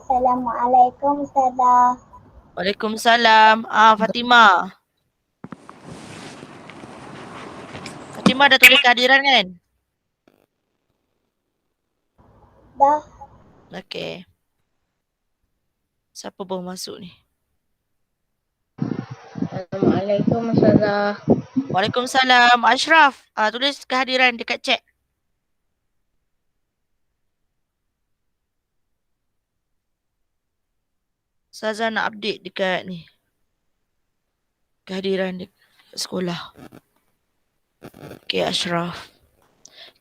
Assalamualaikum Ustazah. Waalaikumsalam. Fatimah. Fatimah dah tulis kehadiran kan? Dah. Okey. Siapa baru masuk ni? Assalamualaikum Ustazah. Waalaikumsalam. Ashraf, tulis kehadiran dekat chat. Ustazah nak update dekat ni. Kehadiran dekat sekolah. Okey, Ashraf.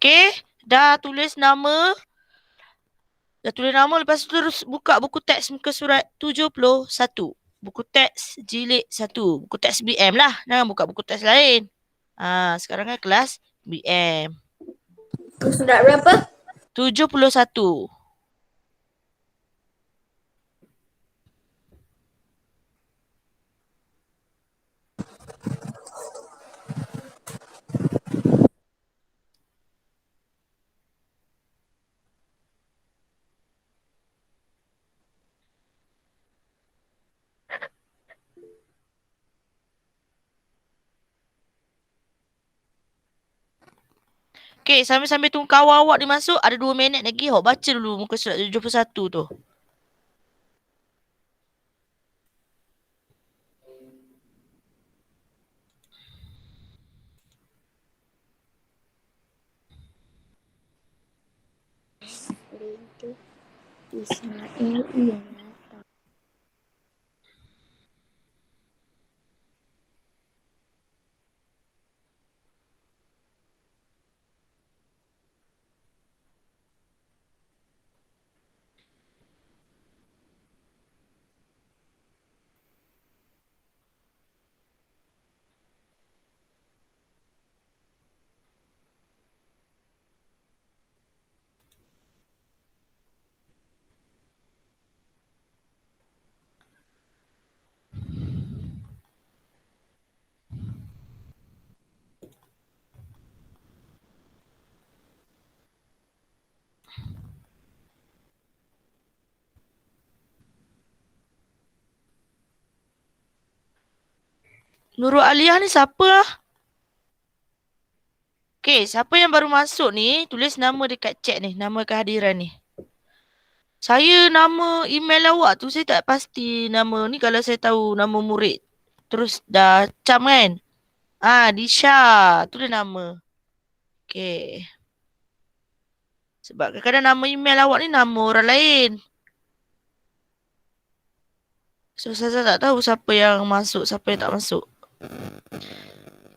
Okey, dah tulis nama. Lepas tu terus buka buku teks muka surat 71. Buku teks jilid 1. Buku teks BM lah. Jangan buka buku teks lain. Sekarang kan kelas BM. Surat berapa? 71. Okay, sambil-sambil tunggu kawan awak ni masuk, ada 2 minit lagi. Awak baca dulu muka surat 71 tu. Ismail ialah Nurul Aliyah ni siapa lah? Okay, siapa yang baru masuk ni, tulis nama dekat chat ni. Nama kehadiran ni. Saya nama email awak tu, saya tak pasti nama ni kalau saya tahu nama murid. Terus dah cam kan? Disha. Tu dia nama. Okay. Sebab kadang-kadang nama email awak ni nama orang lain. So, saya tak tahu siapa yang masuk, siapa yang tak masuk.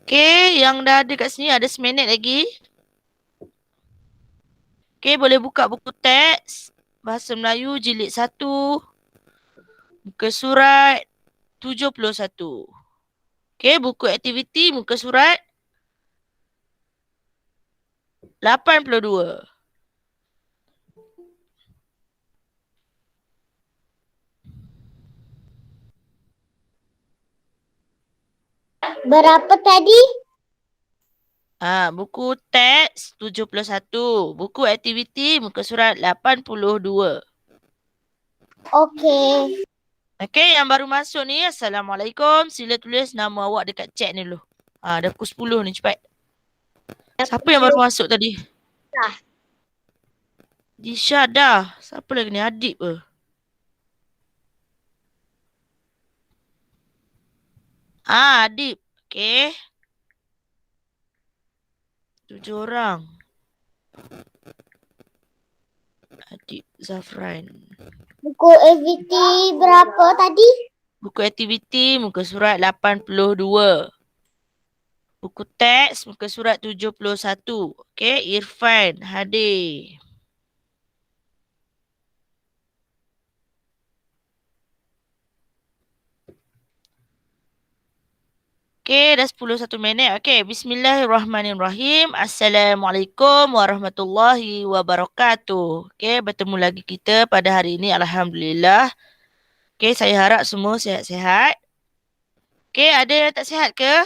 Okay, yang dah ada kat sini ada seminit lagi. Okay, boleh buka buku teks. Bahasa Melayu jilid 1. Muka surat 71. Okay, buku aktiviti muka surat 82. Berapa tadi? Buku teks 71. Buku aktiviti muka surat 82. Okey. Okay, yang baru masuk ni, Assalamualaikum. Sila tulis nama awak dekat chat ni dulu. Dah pukul 10 ni, cepat. Siapa yang baru masuk tadi? Dah. Disha dah. Siapa lagi ni? Adib ke? Adib. Okay. 7 orang. Adib Zafran. Buku aktiviti berapa tadi? Buku aktiviti muka surat 82. Buku teks muka surat 71. Okay, Irfan hadir. Okay, dah 11 minit. Okay, bismillahirrahmanirrahim. Assalamualaikum warahmatullahi wabarakatuh. Okay, bertemu lagi kita pada hari ini. Alhamdulillah. Okay, saya harap semua sihat-sihat. Okay, ada yang tak sihat ke?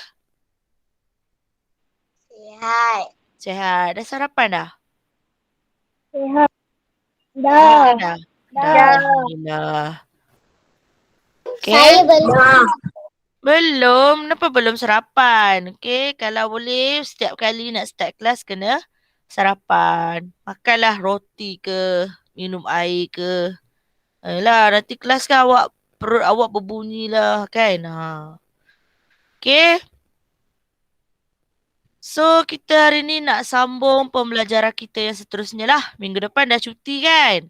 Sihat. Sihat. Dah sarapan dah? Sihat. Sihat dah. Dah. Alhamdulillah. Saya Okay. belum. Belum. Kenapa belum sarapan? Okay. Kalau boleh setiap kali nak start kelas kena sarapan. Makanlah roti ke, minum air ke. Ayolah, nanti kelas kan awak, perut awak berbunyi lah kan. Okay. So, kita hari ni nak sambung pembelajaran kita yang seterusnya lah. Minggu depan dah cuti kan?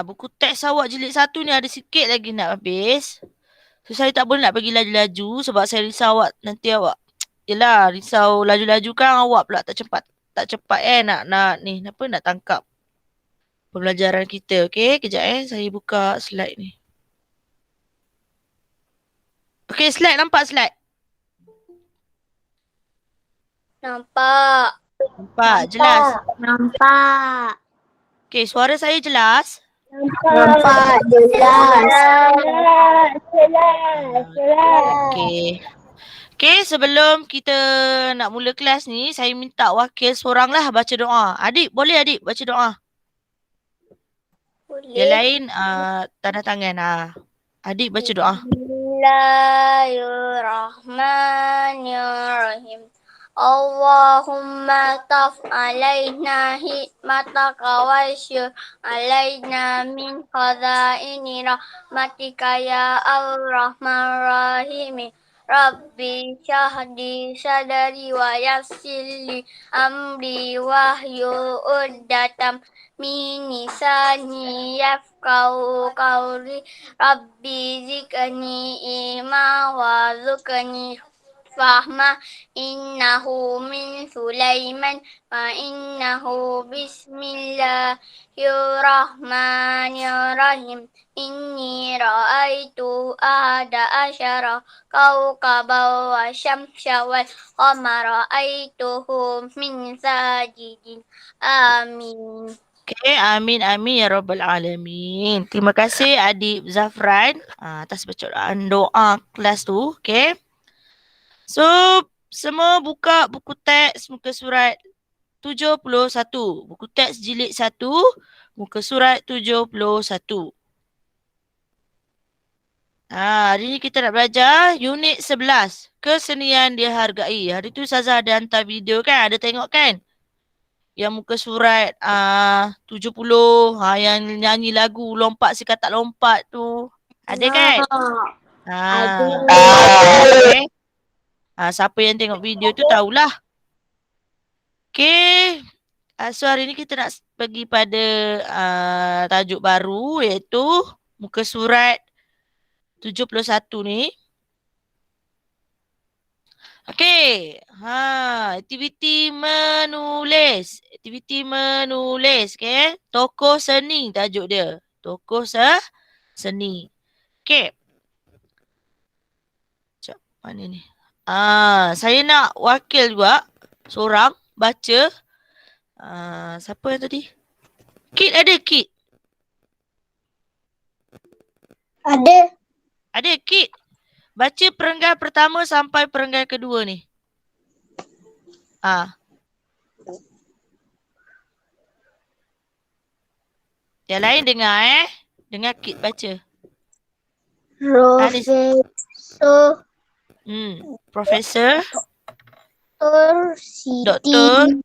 Buku teks awak jilid 1 ni ada sikit lagi nak habis. So, saya tak boleh nak pergi laju-laju sebab saya risau awak. Nanti awak, yelah, risau laju-laju kan awak pula tak cepat nak tangkap pembelajaran kita. Okay, kejap saya buka slide ni. Okay, slide nampak slide? Nampak. Nampak, jelas? Nampak. Okay, suara saya jelas? Nampak jelas. Okay. Okay, sebelum kita nak mula kelas ni, saya minta wakil seorang lah baca doa. Adik, boleh adik baca doa? Yang lain, tanda tangan. Adik baca doa. Bismillahirrahmanirrahim. Allahumma taf alaina hikmataka wa syur alaina min khazaini rahmatika ya ar-rahman rahim. Rabbi syahdi sadari wa yassirli amri wahyu uddatam min lisani yafqahu qawli. Rabbi zikni ilma wa zukni fahma innahu min Sulaiman wa innahu bismillahirrahmanirrahim. Inni ra'aitu ahada asyara kawkaban wa syamsa wal qamara ra'aituhum min sajidin. Amin. Okay, amin ya rabbal alamin. Terima kasih adik Zafran atas bacaan doa kelas tu. Okay. So, semua buka buku teks muka surat 71. Buku teks jilid 1, muka surat 71. Hari ni kita nak belajar unit 11. Kesenian dihargai. Hari tu Ustazah ada hantar video kan? Ada tengok kan? Yang muka surat 70. Yang nyanyi lagu lompat si katak lompat tu. Ada kan? Ada. Okay. Siapa yang tengok video tu tahulah. Okay. So hari ni kita nak pergi pada tajuk baru iaitu muka surat 71 ni. Okay. Aktiviti menulis. Aktiviti menulis. Okay. Tokoh seni tajuk dia. Tokoh seni. Okay. Sekejap. Mana ni? Saya nak wakil juga. Seorang baca. Siapa yang tadi? Kit ada Kit? Ada. Ada Kit. Baca perenggan pertama sampai perenggan kedua ni. Yang lain dengar Dengar Kit baca. Profesor Siti Doktor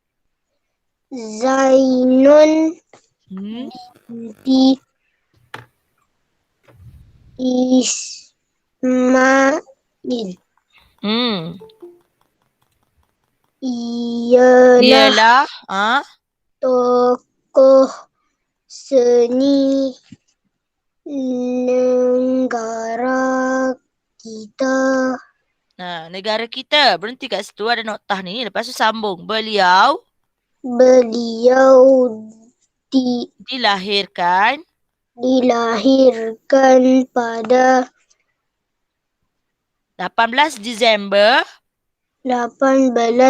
Zainun di Ismail ialah tokoh seni negara kita. Negara kita. Berhenti kat situ ada noktah ni. Lepas tu sambung. Beliau dilahirkan pada 18 Disember 1949.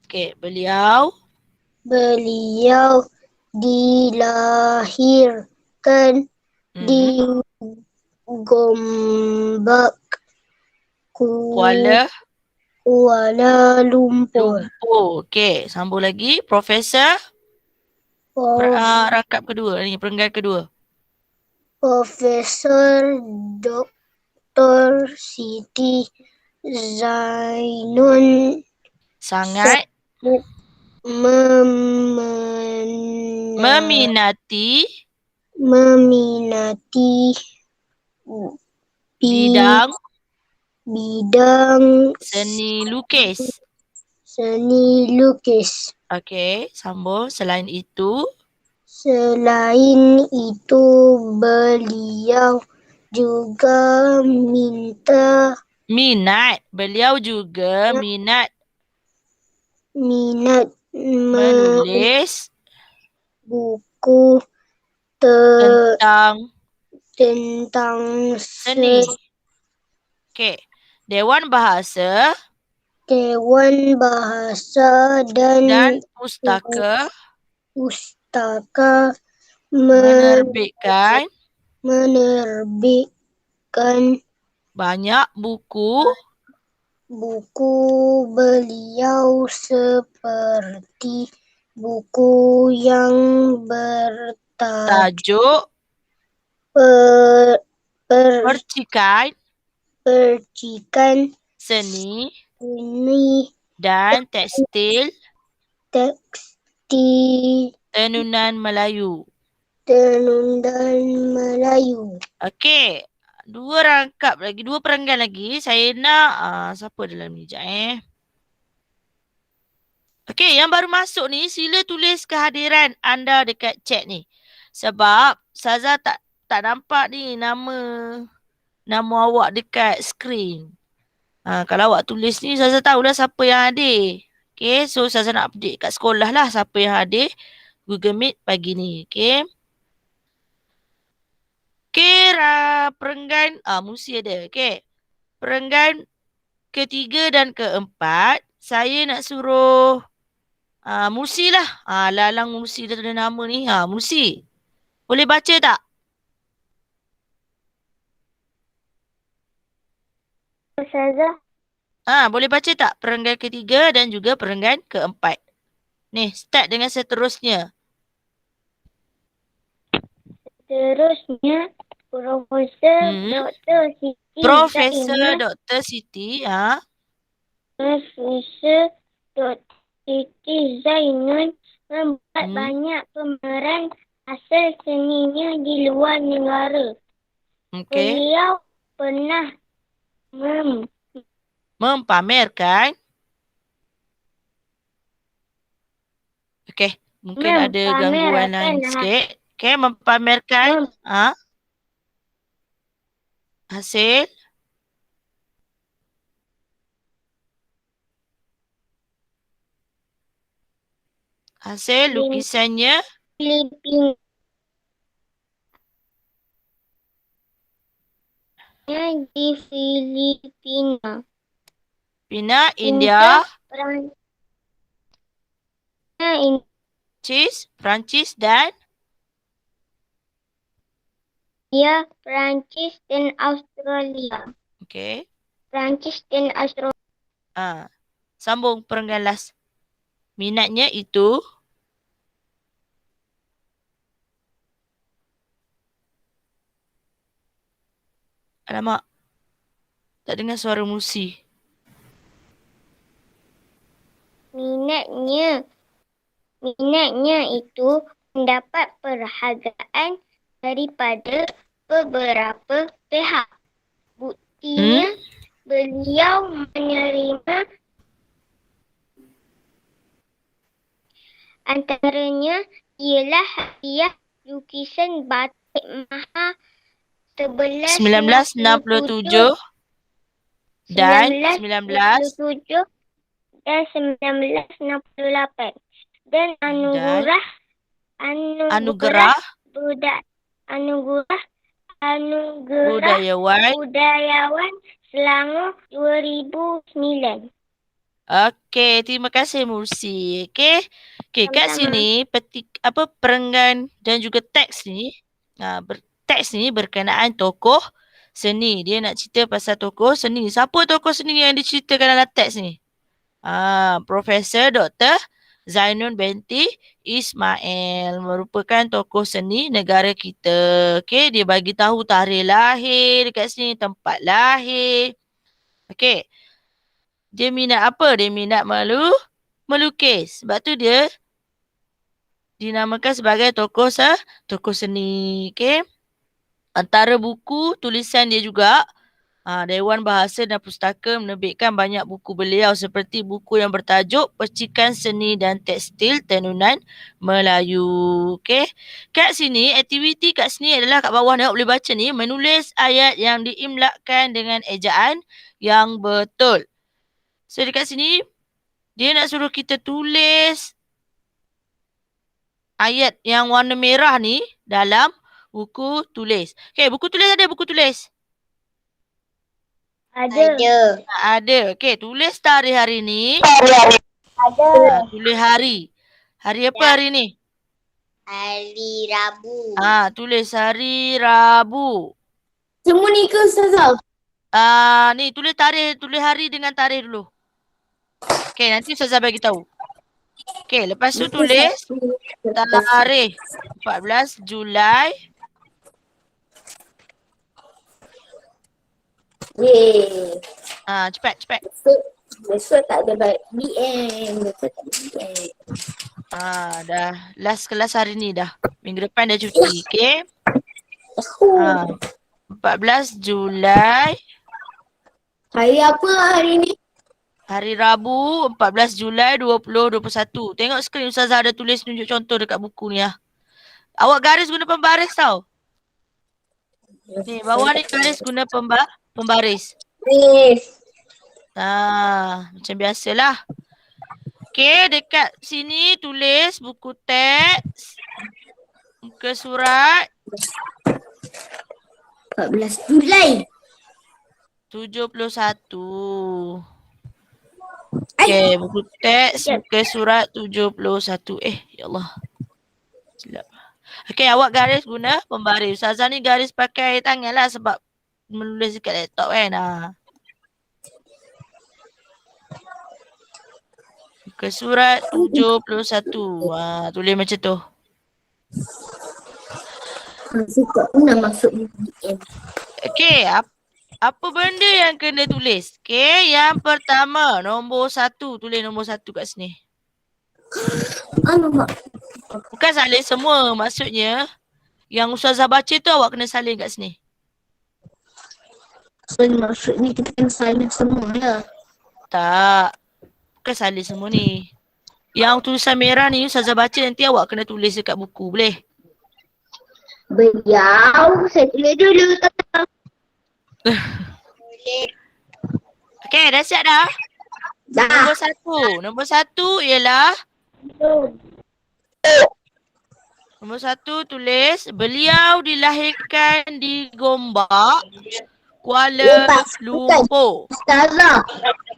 Okay, beliau dilahirkan di Gombak. Kuala Kuala Lumpur. Lumpur. Okey, sambung lagi. Profesor. Rangkap kedua ni, perenggan kedua. Profesor Dr. Siti Zainun Sangat meminati bidang seni lukis. Okey, sambung. Selain itu, beliau juga minat. Beliau juga minat menulis menulis buku tentang seni. Okey. Dewan Bahasa dan Pustaka menerbitkan banyak buku beliau seperti buku yang tajuk percikan seni dan tekstil tenunan Melayu. Okey. Dua perenggan lagi. Saya nak siapa dalam ni sekejap Okey, yang baru masuk ni sila tulis kehadiran anda dekat chat ni. Sebab Saza tak nampak ni nama awak dekat skrin. Kalau awak tulis ni Saza tahulah siapa yang hadir. Okey, so Saza nak update kat sekolah lah siapa yang hadir Google Meet pagi ni. Okey. Okey, perenggan Musi ada. Okey. Perenggan ketiga dan keempat saya nak suruh Musi lah. Lalang Musi dah ada nama ni. Musi. Boleh baca tak? Ustazah. Boleh baca tak perenggan ketiga dan juga perenggan keempat? Ni, start dengan seterusnya. Seterusnya, Profesor Dr. Siti Profesor Dr. Siti. Profesor Dr. Siti Zainun membuat banyak pemeran asal seninya di luar negara. Okay. Beliau pernah mempamerkan. Okey, mungkin ada gangguan lain sikit. Okey, mempamerkan hasil lukisannya Filipina. Di Filipina. India. Perancis dan Perancis dan Australia. Okey. Perancis dan Australia. Sambung perenggan last. Minatnya itu alamak. Tak dengar suara Musi. Minatnya itu mendapat perhargaan daripada beberapa pihak. Buktinya beliau menerima antaranya ialah hadiah lukisan batik Maha 1967 dan 1968 dan anugerah budayawan Selangor 2009. Okey, terima kasih Musi. Okey, kat sini perenggan dan juga teks ni teks ni berkenaan tokoh seni. Dia nak cerita pasal tokoh seni. Siapa tokoh seni yang diceritakan dalam teks ni? Profesor Dr. Zainun binti Ismail merupakan tokoh seni negara kita. Okey, dia bagi tahu tarikh lahir dekat sini, tempat lahir. Okey. Dia minat apa? Dia minat melukis. Sebab tu dia dinamakan sebagai tokoh seni. Okey. Antara buku tulisan dia juga, Dewan Bahasa dan Pustaka menerbitkan banyak buku beliau seperti buku yang bertajuk Percikan Seni dan Tekstil Tenunan Melayu. Okey. Kat sini, aktiviti kat sini adalah kat bawah ni boleh baca ni, menulis ayat yang diimlakkan dengan ejaan yang betul. So dekat sini, dia nak suruh kita tulis ayat yang warna merah ni dalam buku tulis. Okey, buku tulis ada buku tulis? Ada. Ada. Okey, tulis tarikh hari ni. Ada. Tulis hari. Hari apa hari ni? Hari Rabu. Tulis hari Rabu. Semua ni ke Ustazah? Ni tulis tarikh, tulis hari dengan tarikh dulu. Okey, nanti Ustazah bagi tahu. Okey, lepas tu tulis tarikh 14 Julai. Yeay. Cepat. Besok tak ada BM. Dah last kelas hari ni dah. Minggu depan dah cuti. Okey. 14 Julai. Hari apa hari ni? Hari Rabu 14 Julai 2021. Tengok skrin Ustazah ada tulis tunjuk contoh dekat buku ni lah. Awak garis guna pembaris tau. Ni bawah ni garis guna pembaris. Yes. Macam biasalah. Okey, dekat sini tulis buku teks. Muka surat 14 Julai. 71. Okey, buku teks muka surat 71. Ya Allah. Silap. Okey, awak garis guna pembaris. Ustazah ni garis pakai tangan lah sebab menulis dekat laptop kan. Muka surat 71. Tulis macam tu. Suka pun nak masuk BM. Okey, apa benda yang kena tulis? Okey, yang pertama, nombor 1. Tulis nombor 1 kat sini. Alamak. Bukan salin semua. Maksudnya, yang Ustazah baca tu awak kena salin kat sini. So maksudnya kita kena salin semua lah. Tak. Bukan salin semua ni. Yang tulisan merah ni Ustazah baca nanti awak kena tulis dekat buku. Boleh? Beliau, saya tulis dulu. Okey, dah siap dah? Dah. Nombor satu ialah nombor 1 tulis beliau dilahirkan di Gombak, Kuala Lumpur. Ustazah,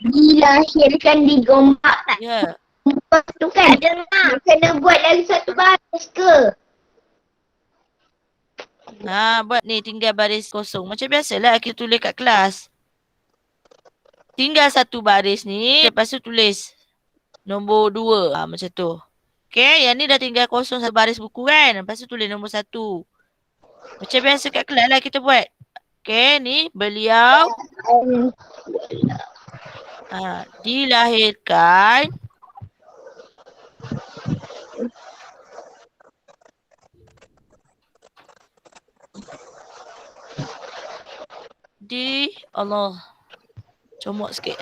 dilahirkan di Gombak tak? Ya. Lepas tu kan, kena buat lagi satu baris ke? Buat ni tinggal baris kosong. Macam biasalah kita tulis kat kelas. Tinggal satu baris ni, lepas tu tulis nombor 2. Macam tu. Okay, yang ni dah tinggal kosong satu baris buku kan. Lepas tu tulis nombor 1. Macam biasa kat kelas lah kita buat. Okay, ni beliau dilahirkan di Allah. Comot sikit.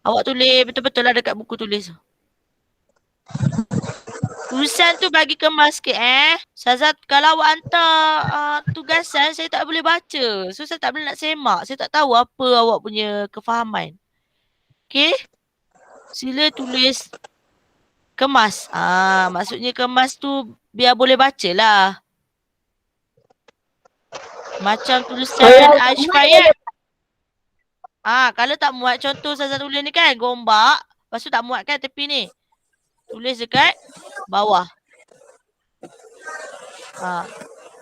Awak tulis betul-betul lah dekat buku tulis. Tulisan tu bagi kemas sikit Ustazah, kalau awak hantar tugasan, saya tak boleh baca. So saya tak boleh nak semak. Saya tak tahu apa awak punya kefahaman. Okay? Sila tulis kemas. Maksudnya kemas tu biar boleh baca lah. Macam tulisan Ashfayat. Kalau tak muat contoh Ustazah tulis ni kan, Gombak. Lepas tu tak muat kan tepi ni. Tulis dekat bawah.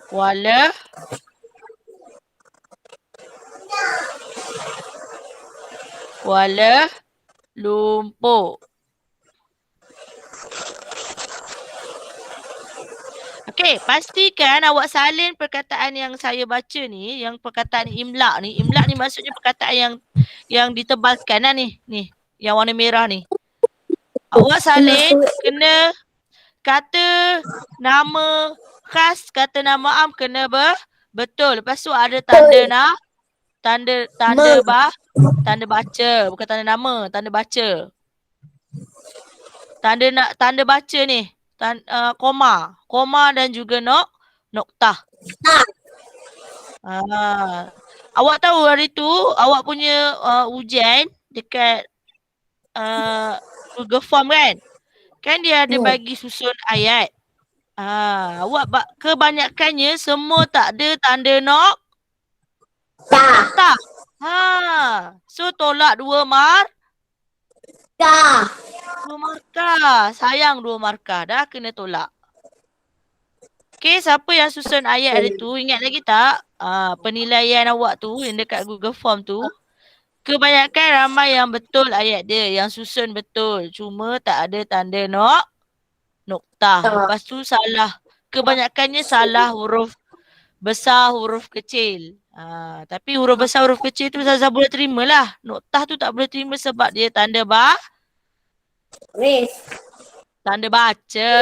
Kuala Kuala Lumpur. Okey, pastikan awak salin perkataan yang saya baca ni, yang perkataan imla ni. Imla ni maksudnya perkataan yang ditebalkan lah ni. Ni, yang warna merah ni. Awak salin kena kata nama khas, kata nama am kena betul. Lepas tu ada tanda tanda baca, bukan tanda nama, tanda baca. Tanda baca ni. Koma dan juga noktah. Awak tahu hari tu awak punya ujian dekat Google Form kan? Kan dia ada bagi susun ayat. Awak kebanyakannya semua tak ada tanda noktah. So tolak 2 markah. Sayang 2 markah. Dah kena tolak. Okay, siapa yang susun ayat hari tu, ingat lagi tak? Penilaian awak tu yang dekat Google Form tu, kebanyakan ramai yang betul ayat dia, yang susun betul. Cuma tak ada tanda noktah. Lepas tu salah. Kebanyakannya salah huruf besar, huruf kecil. Tapi huruf besar, huruf kecil tu Zazah boleh terima lah. Noktah tu tak boleh terima sebab dia tanda tanda baca.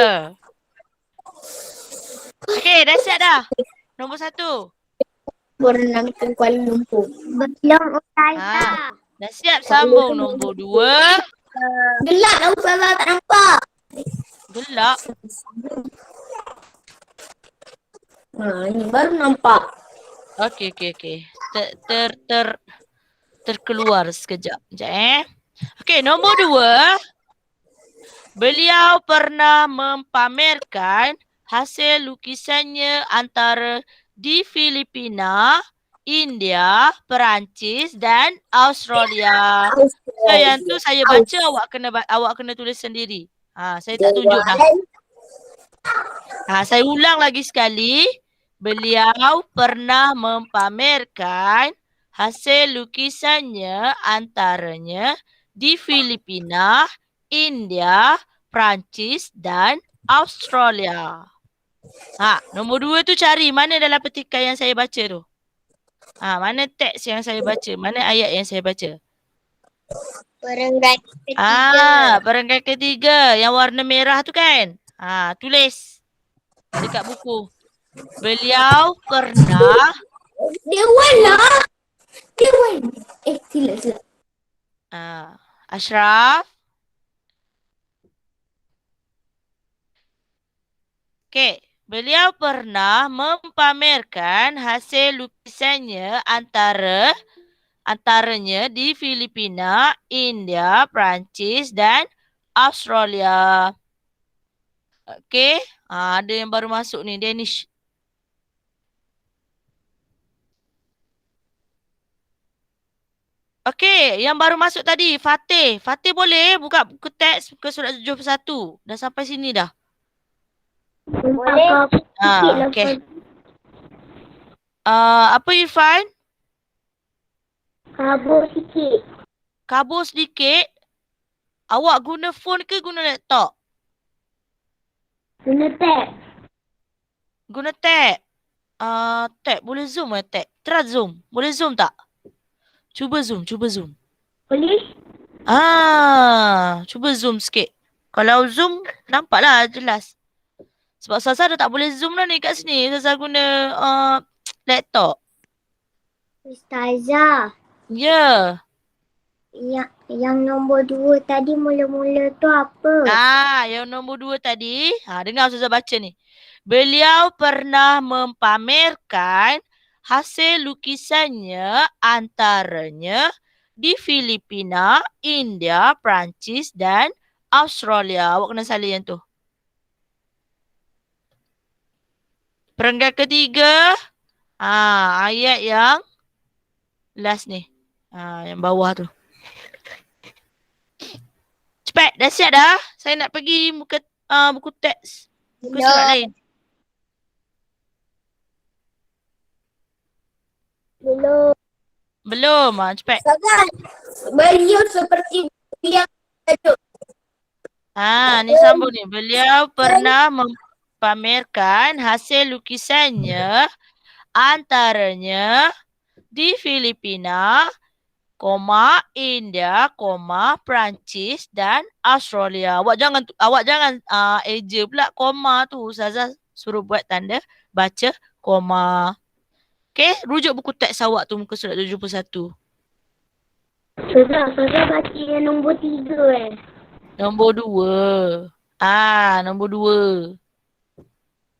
Okey, dah siap dah? Nombor 1. Berenang ke Kuala Lumpur. Belum Ustazah. Dah siap sambung nombor 2. Gelap lah Ustazah, tak nampak. Gelap. Ni baru nampak. Okey. Terkeluar sekejap. Sekejap Okey, nombor 2. Beliau pernah mempamerkan hasil lukisannya antara di Filipina, India, Perancis dan Australia. So yang tu saya baca, awak kena tulis sendiri. Saya tak tunjuk dah. Saya ulang lagi sekali. Beliau pernah mempamerkan hasil lukisannya antaranya di Filipina, India, Perancis dan Australia. Nombor 2 tu cari mana dalam petikan yang saya baca tu. Mana teks yang saya baca, mana ayat yang saya baca. Perenggan ketiga. Perenggan ketiga yang warna merah tu kan. Tulis dekat buku. Beliau pernah. Dewan lah. Dewan. Sila. Ashraf. Okey. Beliau pernah mempamerkan hasil lukisannya antaranya di Filipina, India, Perancis dan Australia. Okey. Ada yang baru masuk ni, Danish. Okey, yang baru masuk tadi, Fatih. Fatih boleh buka buku teks ke surat 71. Dah sampai sini dah. Boleh. Okey. Apa Irfan? Kabur sedikit. Awak guna phone ke guna laptop? Guna tab. Guna tab. Tab. Boleh zoom ke tab? Try zoom. Boleh zoom tak? Cuba zoom. Boleh? Cuba zoom sikit. Kalau zoom, nampaklah jelas. Sebab Sasa dah tak boleh zoom dah ni kat sini. Sasa guna laptop. Ustazah. Ya. Yang nombor 2 tadi mula-mula tu apa? Yang nombor 2 tadi. Dengar Sasa baca ni. Beliau pernah mempamerkan hasil lukisannya antaranya di Filipina, India, Perancis dan Australia. Awak kena salin yang tu. Perenggan ketiga. Ayat yang last ni. Yang bawah tu. Cepat, dah siap dah? Saya nak pergi buku teks. Buku surat lain. Belum. Belum. Cepat. Ustazah, beliau seperti yang tajuk. Ni sambung ni. Beliau pernah pamerkan hasil lukisannya antaranya di Filipina, India, Perancis dan Australia. Awak jangan eja pula koma tu. Ustazah suruh buat tanda baca koma. Okey, rujuk buku teks awak tu muka surat 71. Ustazah baca yang nombor 3 Nombor 2. Nombor 2.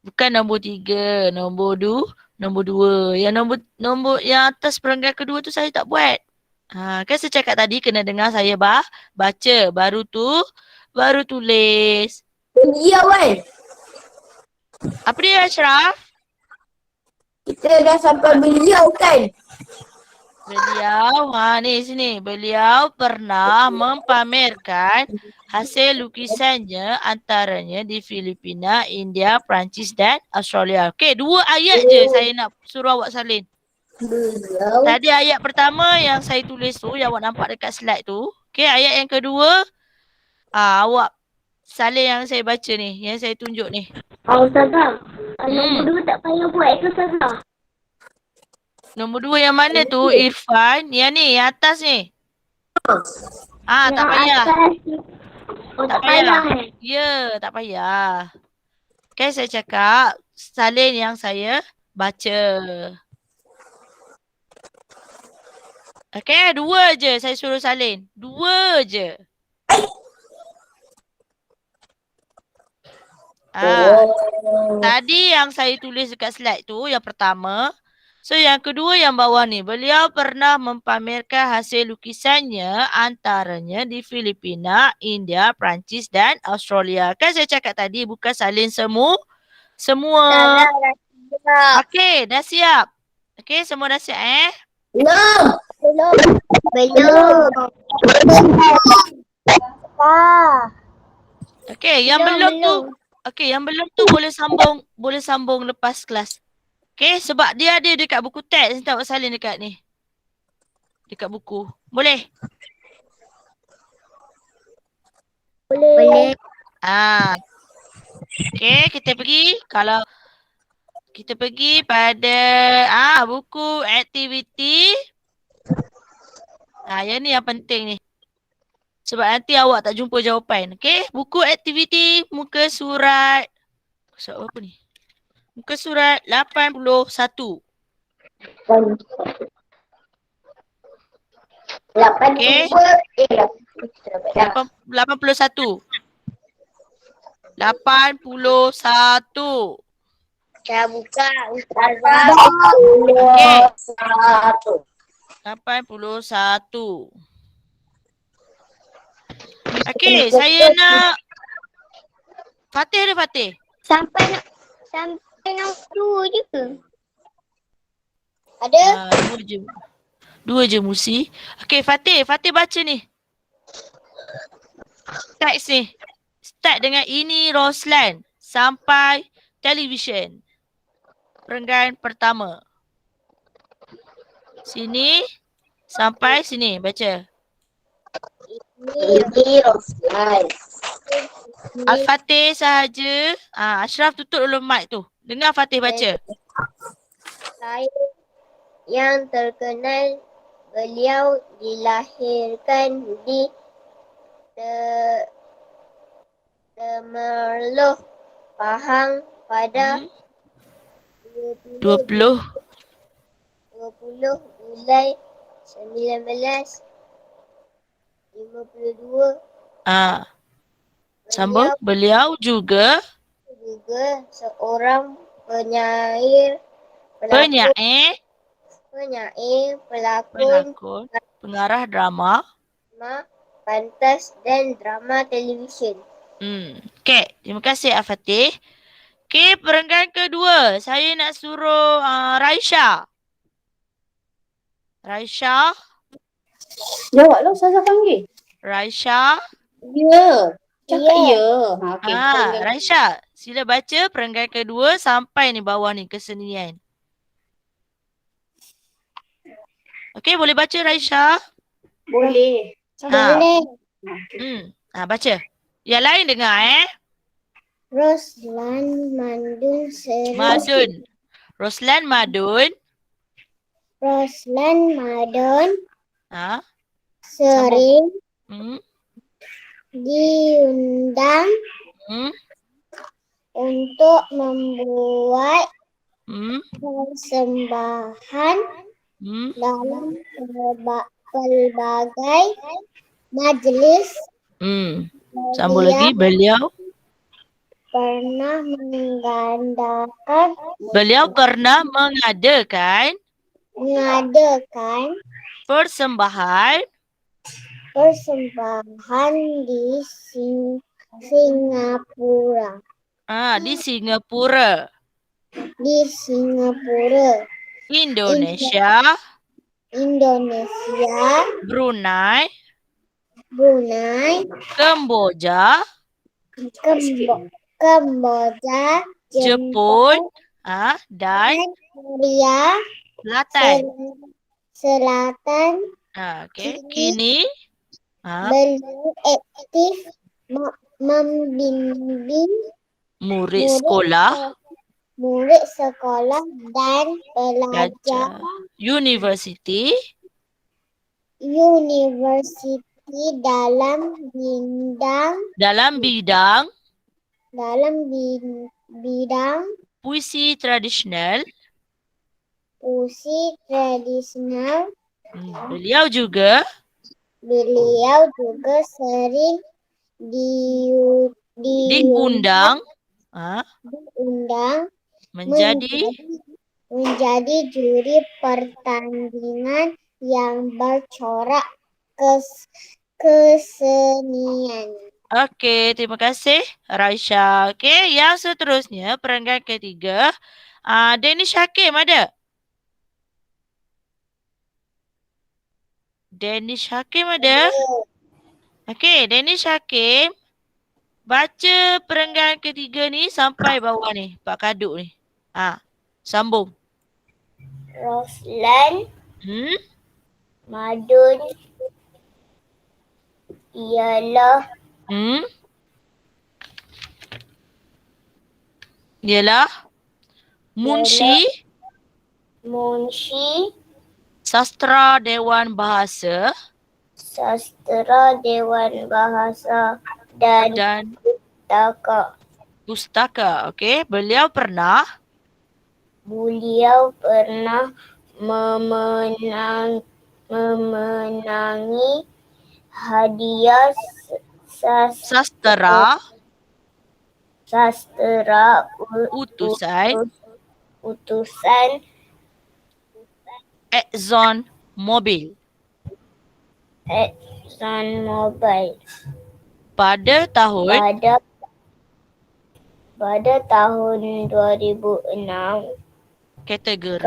Bukan nombor 3, nombor 2. Yang nombor yang atas perenggan kedua tu saya tak buat. Kan saya cakap tadi kena dengar saya baca, baru tulis. Beliau kan? Apa dia Ashraf? Kita dah sampai beliau kan? Beliau, ni sini. Beliau pernah mempamerkan hasil lukisannya antaranya di Filipina, India, Perancis dan Australia. Okey, 2 ayat je saya nak suruh awak salin. Beliau. Tadi ayat pertama yang saya tulis tu, yang awak nampak dekat slide tu. Okey, ayat yang kedua, awak salin yang saya baca ni, yang saya tunjuk ni. Ustazah, nombor 2 tak payah buat ke Ustazah? Nombor 2 yang mana tu, Irfan? Yang ni, yang atas ni. Tak payah. Tak payah Ya, tak payah. Kan saya cakap, salin yang saya baca. Okey, 2 je saya suruh salin. 2 je. Tadi yang saya tulis dekat slide tu, yang pertama. So, yang kedua yang bawah ni. Beliau pernah mempamerkan hasil lukisannya antaranya di Filipina, India, Perancis dan Australia. Kan saya cakap tadi bukan salin semua. Okey, dah siap. Okey, semua dah siap Belum. Okey, yang belum tu boleh sambung lepas kelas. Okey, sebab dia ada dekat buku teks, tak awak salin dekat ni. Dekat buku. Boleh? Boleh. Okey, kita pergi pada buku aktiviti. Yang ni yang penting ni. Sebab nanti awak tak jumpa jawapan. Okey, buku aktiviti muka surat apa ni? Muka surat 81. 81. 81. Dah buka Ustazah. Okey. 81. Okey, saya nak Fatih ada Fatih? Sampai nombor 2 je ke? Ada? 2 je. 2 je Musi. Okey, Fatih baca ni. Teks ni. Start dengan ini Roslan sampai television. Perenggan pertama. Sini sampai sini baca. Ini Roslan. Al-Fatih sahaja. Ashraf tutup dulu mic tu. Dengar Fatih baca. Saya yang terkenal, beliau dilahirkan di Temerloh, Pahang pada 20 Julai 1952. Sambung. Beliau juga seorang penyair, pelakon, pengarah drama, pentas dan drama televisyen. Okey, terima kasih Al-Fatih. Okey, perenggan kedua. Saya nak suruh Raisha. Jawablah Ustazah panggil. Raisha. Ya. Cakap ya. Okey. Raisha, sila baca perenggan kedua sampai ni bawah ni kesenian. Okey, boleh baca Raisya? Boleh. Ha. Boleh. Baca. Yang lain dengar Roslan Madun sering. Madun. Roslan Madun. Roslan Madun Ha. sering Hmm. diundang Hmm. untuk membuat Hmm. persembahan Hmm. dalam pelbagai majlis. Sambung lagi. Beliau pernah mengadakan persembahan di Singapura. di Singapura, Indonesia, Brunei, Kamboja, Kamboja, Jepun, dan Korea Selatan. Selatan. Okey. Kini Beliau aktif membimbing murid sekolah dan pelajar universiti dalam bidang puisi tradisional. Beliau juga sering diundang menjadi menjadi juri pertandingan yang bercorak kesenian. Okey, terima kasih Raisya. Okey, yang seterusnya perenggan ketiga, Danish Hakim ada? Danish Hakim ada? Okey, Danish Hakim baca perenggan ketiga ni sampai bawah ni, Pak Kaduk ni. Sambung. Roslan Madun ialah Munshi Sastra Dewan Bahasa dan Pustaka. Okey, beliau pernah memenangi hadiah sastra utusan Exxon Mobil pada tahun pada tahun 2006 kategori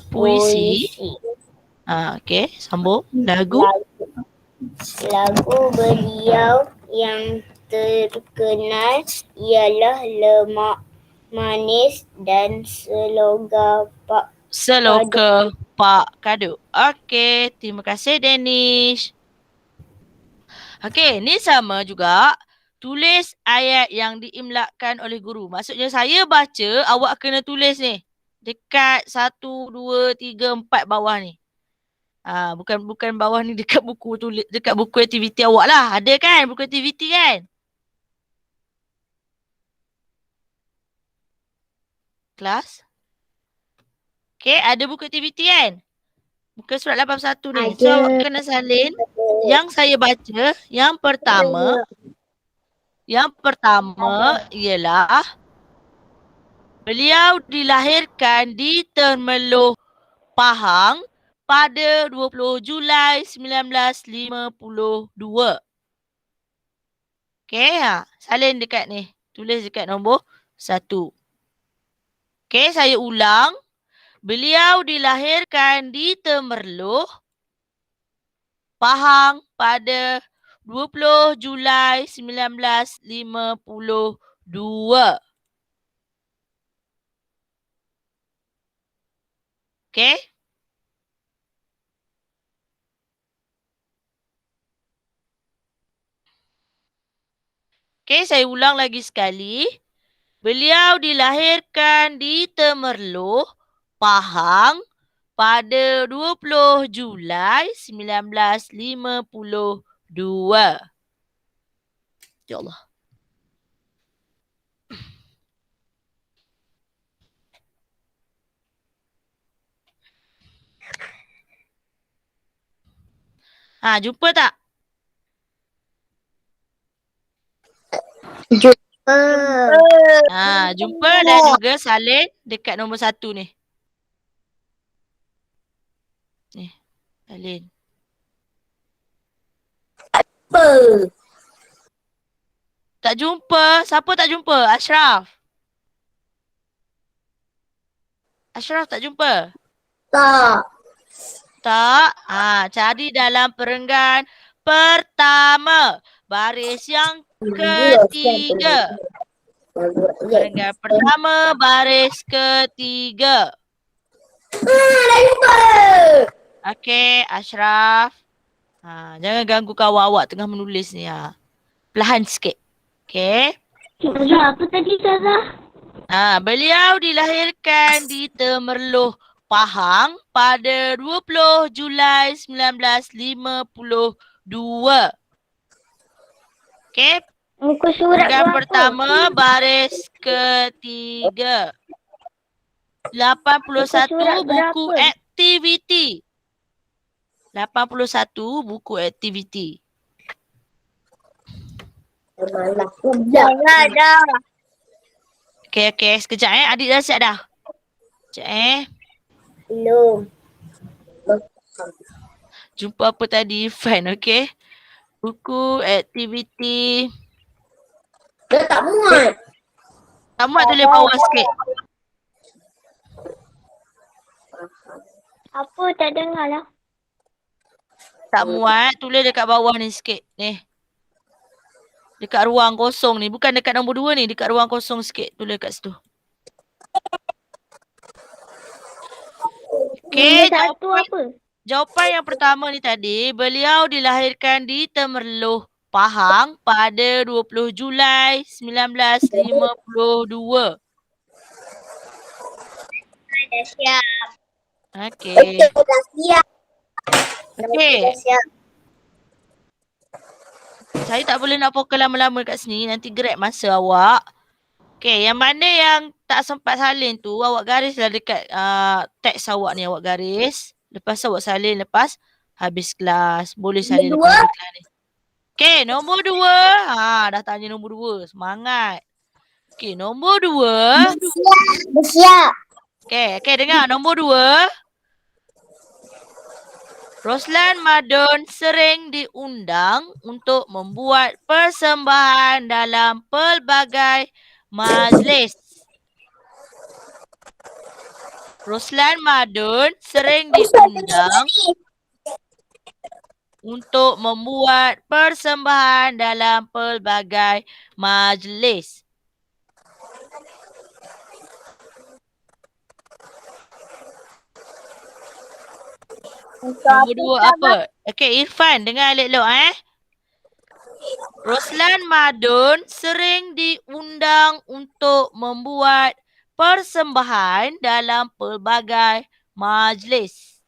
puisi. Okey, sambung. Lagu beliau yang terkenal ialah Lemak Manis dan Seloga Pak Kaduk. Okey, terima kasih Danish. Okey, ni sama juga. Tulis ayat yang diimlakkan oleh guru. Maksudnya saya baca, awak kena tulis ni. Dekat 1, 2, 3, 4 bawah ni. Bukan bawah ni dekat buku tulis, dekat buku aktiviti awak lah. Ada kan buku aktiviti kan? Kelas? Okey, ada buku aktiviti kan? Muka surat 81 ni. So awak kena salin. Yang saya baca, yang pertama ialah beliau dilahirkan di Temerloh, Pahang pada 20 Julai 1952. Okey, salin dekat ni. Tulis dekat nombor 1. Okey, saya ulang. Beliau dilahirkan di Temerloh, Pahang pada 20 Julai 1952. Okey? Okey, saya ulang lagi sekali. Beliau dilahirkan di Temerloh, Pahang pada 20 Julai 1952. Ya Allah. Jumpa tak? Jumpa dan juga salin dekat nombor 1 ni. Ni, salin. Tak jumpa. Siapa tak jumpa? Ashraf. Ashraf tak jumpa? Tak. Tak. Cari dalam perenggan pertama. Baris yang ketiga. Perenggan pertama, baris ketiga. Dah jumpa. Okey, Ashraf. Jangan ganggu kawan awak tengah menulis ni. Perlahan sikit. Okey. Apa tadi, Ustazah? Beliau dilahirkan di Temerloh, Pahang pada 20 Julai 1952. Okey. Muka surat Perenggan berapa? pertama, baris ketiga. 81 surat buku berapa? aktiviti. 81 buku aktiviti. Dah. Okey. Sekejap Adik dah siap dah? Sekejap Belum. Jumpa apa tadi? Fine, okey. Buku aktiviti. Dah tak muat. Tak muat tulis bawah sikit. Apa tak dengar lah. Tak muat, tulis dekat bawah ni sikit. Ni. Dekat ruang kosong ni. Bukan dekat nombor 2 ni. Dekat ruang kosong sikit. Tulis kat situ. Okey, Nombor 1 apa? jawapan yang pertama ni tadi. Beliau dilahirkan di Temerloh, Pahang pada 20 Julai 1952. Dah siap. Okey. Dah siap. Okey. Dah siap. Saya tak boleh nak fokus lama-lama kat sini. Nanti grab masa awak. Okey, yang mana yang tak sempat salin tu, awak garislah dekat teks awak ni. Awak garis. Lepas awak salin lepas habis kelas. Boleh salin Nombor lepas habis kelas ni. Okey, nombor 2. Dah tanya nombor 2. Semangat. Okey, nombor 2. Dah siap. Okey, dengar. Nombor 2. Roslan Madon sering diundang untuk membuat persembahan dalam pelbagai majlis. Roslan Madon sering diundang untuk membuat persembahan dalam pelbagai majlis. Nombor 2 apa? Okey, Irfan, dengar elok-elok Roslan Madon sering diundang untuk membuat persembahan dalam pelbagai majlis.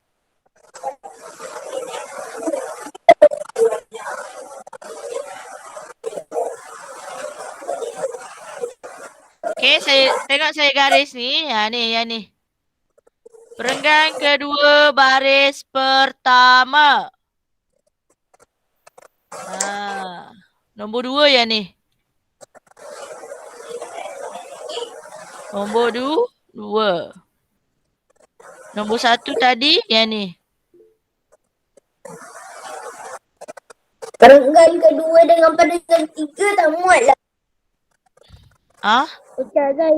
Okey, saya garis ni. Yang ni. Perenggan kedua, baris pertama. Nombor 2 yang ni. Nombor 2. Nombor 1 tadi yang ni. Perenggan kedua dengan perenggan ketiga tak muat lah. Ustazah,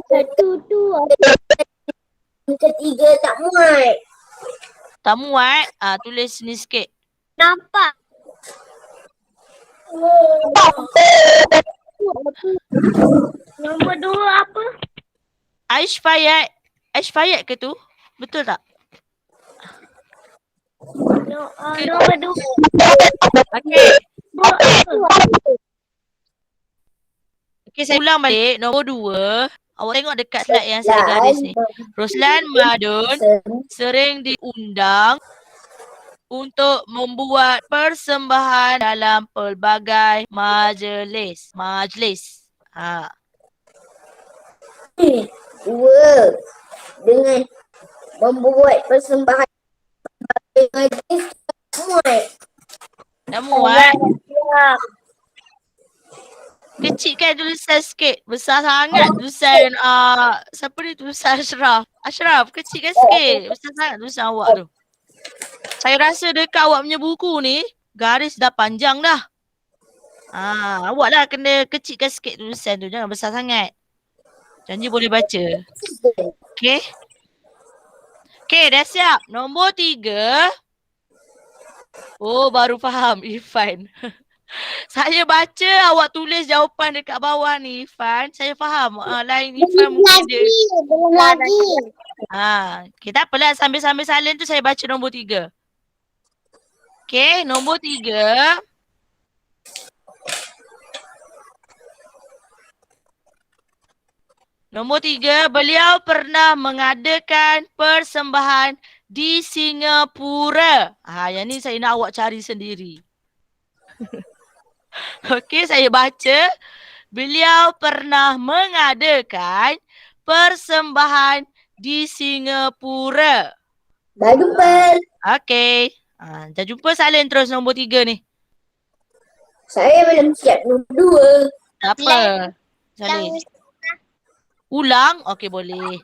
satu tu apa? Yang ketiga tak muat. Tak muat? Tulis ni sikit. Nampak. Nombor 2 apa? Aish Fayat ke tu? Betul tak? Nombor 2. Okey. Okey, saya ulang balik. Nombor 2. Awak tengok dekat slide yang saya garis ni. Roslan Madun sering diundang untuk membuat persembahan dalam pelbagai majlis. Ha. 2. Dengan membuat persembahan majlis muat. Dah muat? Kecilkan tulisan sikit. Besar sangat tulisan siapa ni, tulisan Ashraf. Ashraf, kecilkan sikit. Besar sangat tulisan awak tu. Saya rasa dekat awak punya buku ni garis dah panjang dah. Awak lah kena kecilkan sikit tulisan tu. Jangan besar sangat. Janji boleh baca. Okey. Okey, dah siap. Nombor 3. Oh, baru faham Irfan. Saya baca awak tulis jawapan dekat bawah ni Irfan. Saya faham. Lain Irfan mungkin dia. Belum lagi. Okay, tak apalah. Sambil-sambil salin tu saya baca nombor 3. Okay, nombor 3. Nombor 3, beliau pernah mengadakan persembahan di Singapura. Yang ni saya nak awak cari sendiri. Okey, saya baca. Beliau pernah mengadakan persembahan di Singapura. Dah jumpa. Okey. Dah jumpa, salin terus nombor 3 ni. Saya belum siap nombor 2. Tak apa. Salin. Ulang? Okey, boleh.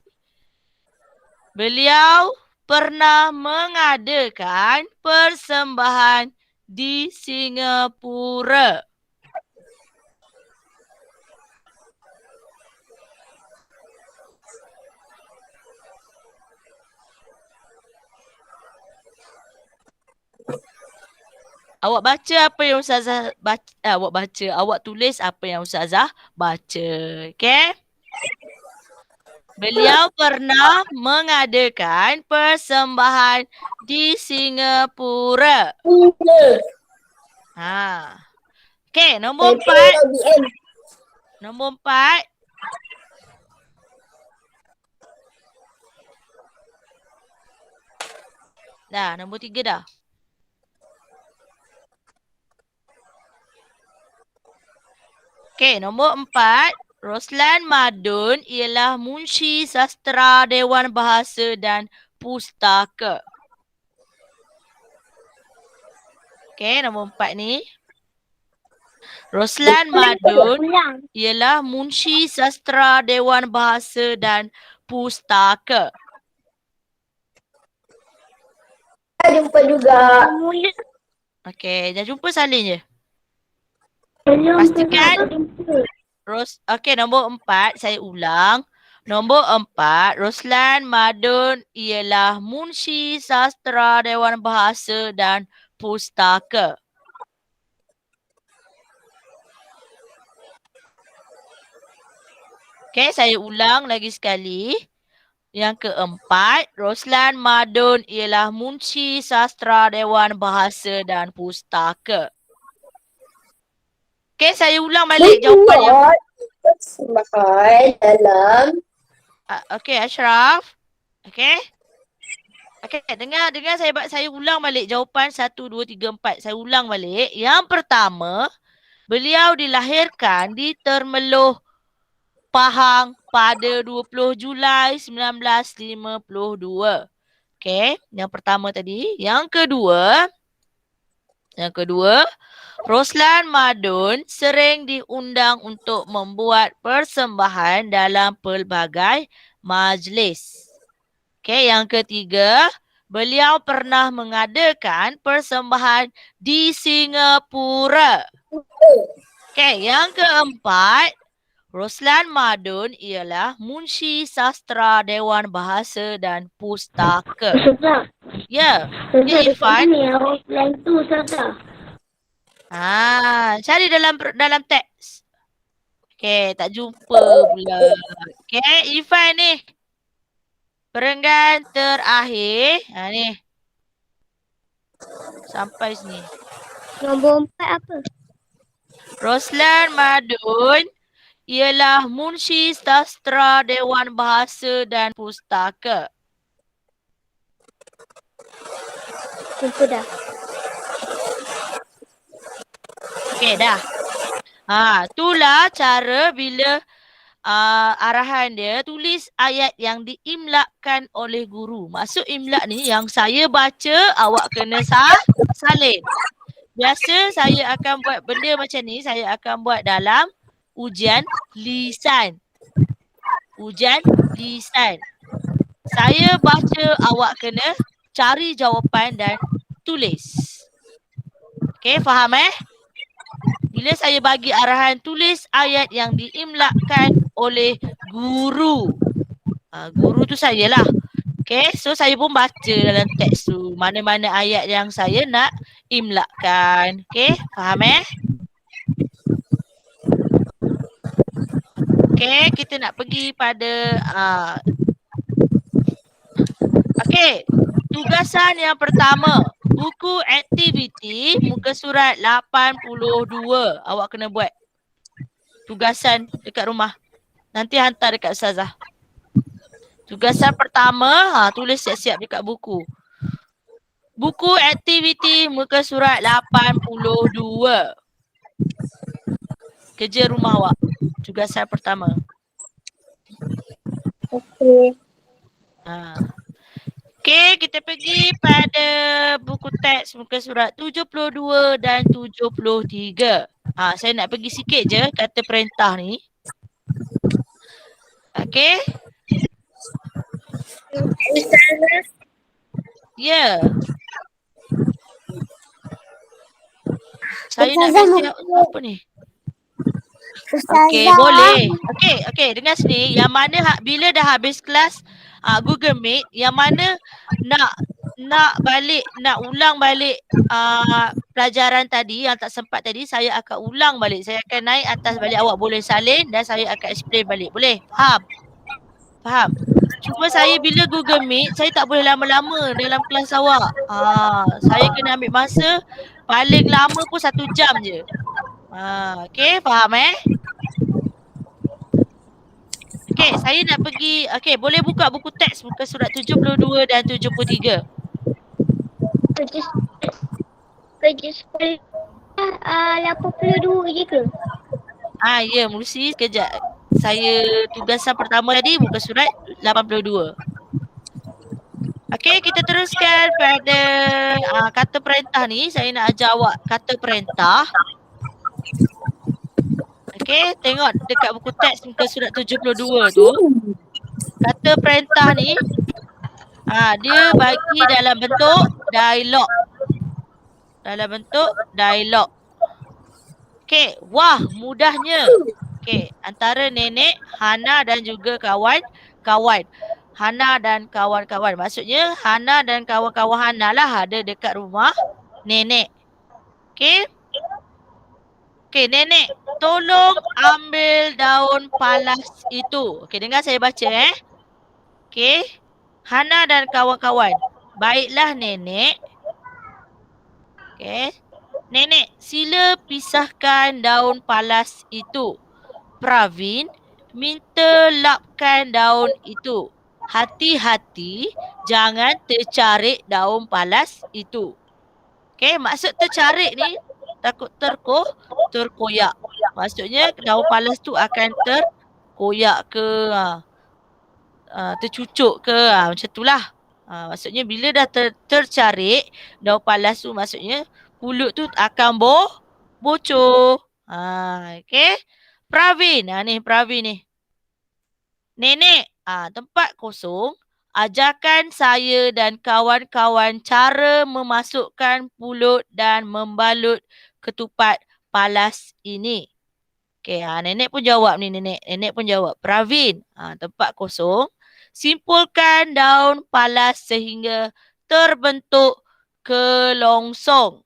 Beliau pernah mengadakan persembahan di Singapura. Awak baca apa yang Ustazah baca, awak tulis apa yang Ustazah baca. Okey? Beliau pernah mengadakan persembahan di Singapura. Okey, nombor 4. Nombor 4. Dah, nombor 3 dah. Okey, nombor 4. Roslan Madun ialah munshi sastera Dewan Bahasa dan Pustaka. Okey, nombor 4 ni. Roslan Madun ialah munshi sastera Dewan Bahasa dan Pustaka. Dah jumpa juga. Okey, dah jumpa, salin je. Pastikan. Okey, nombor 4 saya ulang. Nombor 4, Roslan Madun ialah munshi sastera Dewan Bahasa dan Pustaka. Okey, saya ulang lagi sekali. Yang keempat, Roslan Madun ialah munshi sastera Dewan Bahasa dan Pustaka. Okey, saya ulang balik jawapannya. Persembahan dalam. Okey, Ashraf. Okey. Okey, dengar saya ulang balik jawapan 1, 2, 3, 4. Saya ulang balik. Yang pertama, beliau dilahirkan di Termeloh, Pahang pada 20 Julai 1952. Okey, yang pertama tadi. Yang kedua, Roslan Madun sering diundang untuk membuat persembahan dalam pelbagai majlis. Okey, yang ketiga, beliau pernah mengadakan persembahan di Singapura. Okey, yang keempat, Roslan Madun ialah munshi sastera Dewan Bahasa dan Pustaka. Ya, Irfan. Roslan tu, Ustazah. Cari dalam teks. Okey, tak jumpa pula. Okey, Irfan ni. Perenggan terakhir. Ni. Sampai sini. Nombor 4 apa? Roslan Madun ialah Munshi Sastra Dewan Bahasa dan Pustaka. Jumpa dah. Okey dah. Itulah cara bila arahan dia tulis ayat yang diimlakkan oleh guru. Maksud imlak ni yang saya baca awak kena salin. Biasa saya akan buat benda macam ni, saya akan buat dalam ujian lisan. Ujian lisan. Saya baca, awak kena cari jawapan dan tulis. Okey, faham Bila saya bagi arahan tulis ayat yang diimlakkan oleh guru. Guru tu saya lah. Okay, so saya pun baca dalam teks tu mana-mana ayat yang saya nak imlakkan. Okay, faham Okay, kita nak pergi pada okay, tugasan yang pertama. Buku aktiviti muka surat 82. Awak kena buat tugasan dekat rumah. Nanti hantar dekat Ustazah. Tugasan pertama, tulis siap-siap dekat buku. Buku aktiviti muka surat 82. Kerja rumah awak. Tugasan pertama. Okey. Okey, kita pergi pada buku teks muka surat 72 dan 73. Saya nak pergi sikit je kata perintah ni. Okey. Ustazah. Ya. Saya nak mesej apa ni? Okey, boleh. Okey, dengar sini. Yang mana bila dah habis kelas Google Meet, yang mana nak ulang balik pelajaran tadi yang tak sempat tadi, saya akan ulang balik. Saya akan naik atas balik, awak boleh salin dan saya akan explain balik. Boleh? Faham? Cuma saya bila Google Meet, saya tak boleh lama-lama dalam kelas awak. Saya kena ambil masa paling lama pun 1 jam je. Okey, faham Okey, saya nak pergi. Okey, boleh buka buku teks muka surat 72 dan 73. Kerja sekolah 82 je ke? Ya, mesti sekejap. Saya tugasan pertama tadi muka surat 82. Okey, kita teruskan pada kata perintah ni. Saya nak ajar awak kata perintah. Okey, tengok dekat buku teks muka surat 72 tu. Kata perintah ni dia bagi dalam bentuk dialog. Dalam bentuk dialog. Okey, wah mudahnya. Okey, antara nenek, Hana dan juga kawan-kawan. Hana dan kawan-kawan. Maksudnya Hana dan kawan-kawan Hana lah ada dekat rumah nenek. Okey. Okey, nenek, tolong ambil daun palas itu. Okey, dengar saya baca Okey. Hana dan kawan-kawan. Baiklah nenek. Okey. Nenek, sila pisahkan daun palas itu. Pravin, minta lapkan daun itu. Hati-hati, jangan tercarik daun palas itu. Okey, maksud tercarik ni takut terkoyak. Maksudnya daun palas tu akan terkoyak ke tercucuk ke macam itulah. Maksudnya bila dah tercarik daun palas tu, maksudnya pulut tu akan bocor. Okey. Pravin, ni Pravin ni. Nenek, tempat kosong. Ajarkan saya dan kawan-kawan cara memasukkan pulut dan membalut ketupat palas ini. Okey, nenek pun jawab ni nenek. Nenek pun jawab. Pravin, tempat kosong. Simpulkan daun palas sehingga terbentuk kelongsong.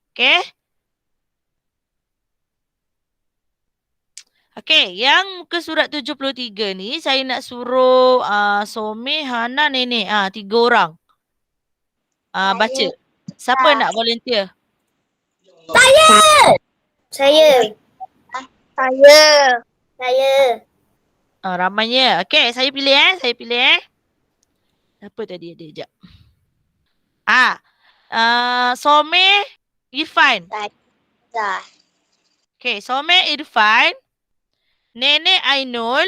Okey. Okey, yang muka surat 73 ni saya nak suruh Someh, Hana, Nenek. 3 orang. Baca. Siapa nak volunteer? Saya. Ramainya. Okey, saya pilih Saya pilih Siapa tadi ada? Sekejap. Someh, Irfan. Dah. Okey, Someh, Irfan. Nenek Ainul.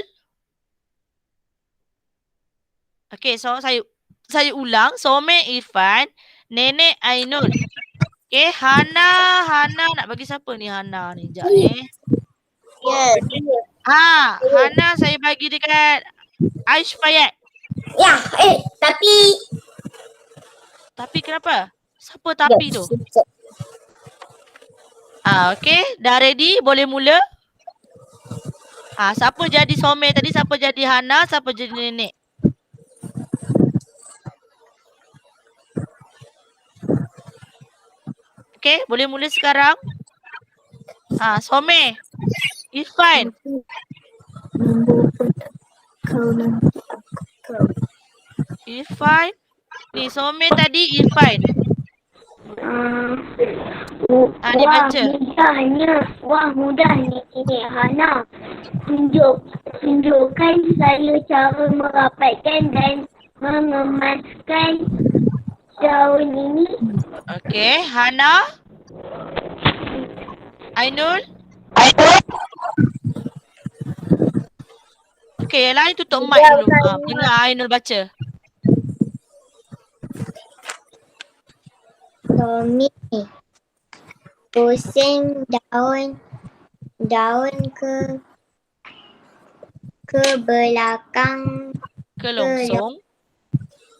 Okey, so saya ulang. Someh, Irfan. Nenek Ainul. Okey, Hana nak bagi siapa ni Hana ni? Sekejap ni. Ya. Hana saya bagi dekat Aish Fayat. Ya, Tapi kenapa? Siapa tapi tu? Okey, dah ready? Boleh mula? Siapa jadi Someh tadi? Siapa jadi Hana? Siapa jadi Nenek? Okey, boleh mula sekarang? Someh, Irfan. Irfan. Ni Someh tadi Irfan. Dia baca. Mudahnya ini Hana. Tunjukkan saya cara merapatkan dan mengemaskan daun ini. Okey, Hana. Ainul. Okey, yang lain tutup mic dulu. Dengar Ainul baca. Tommy. Pusing daun ke belakang Kelongsong.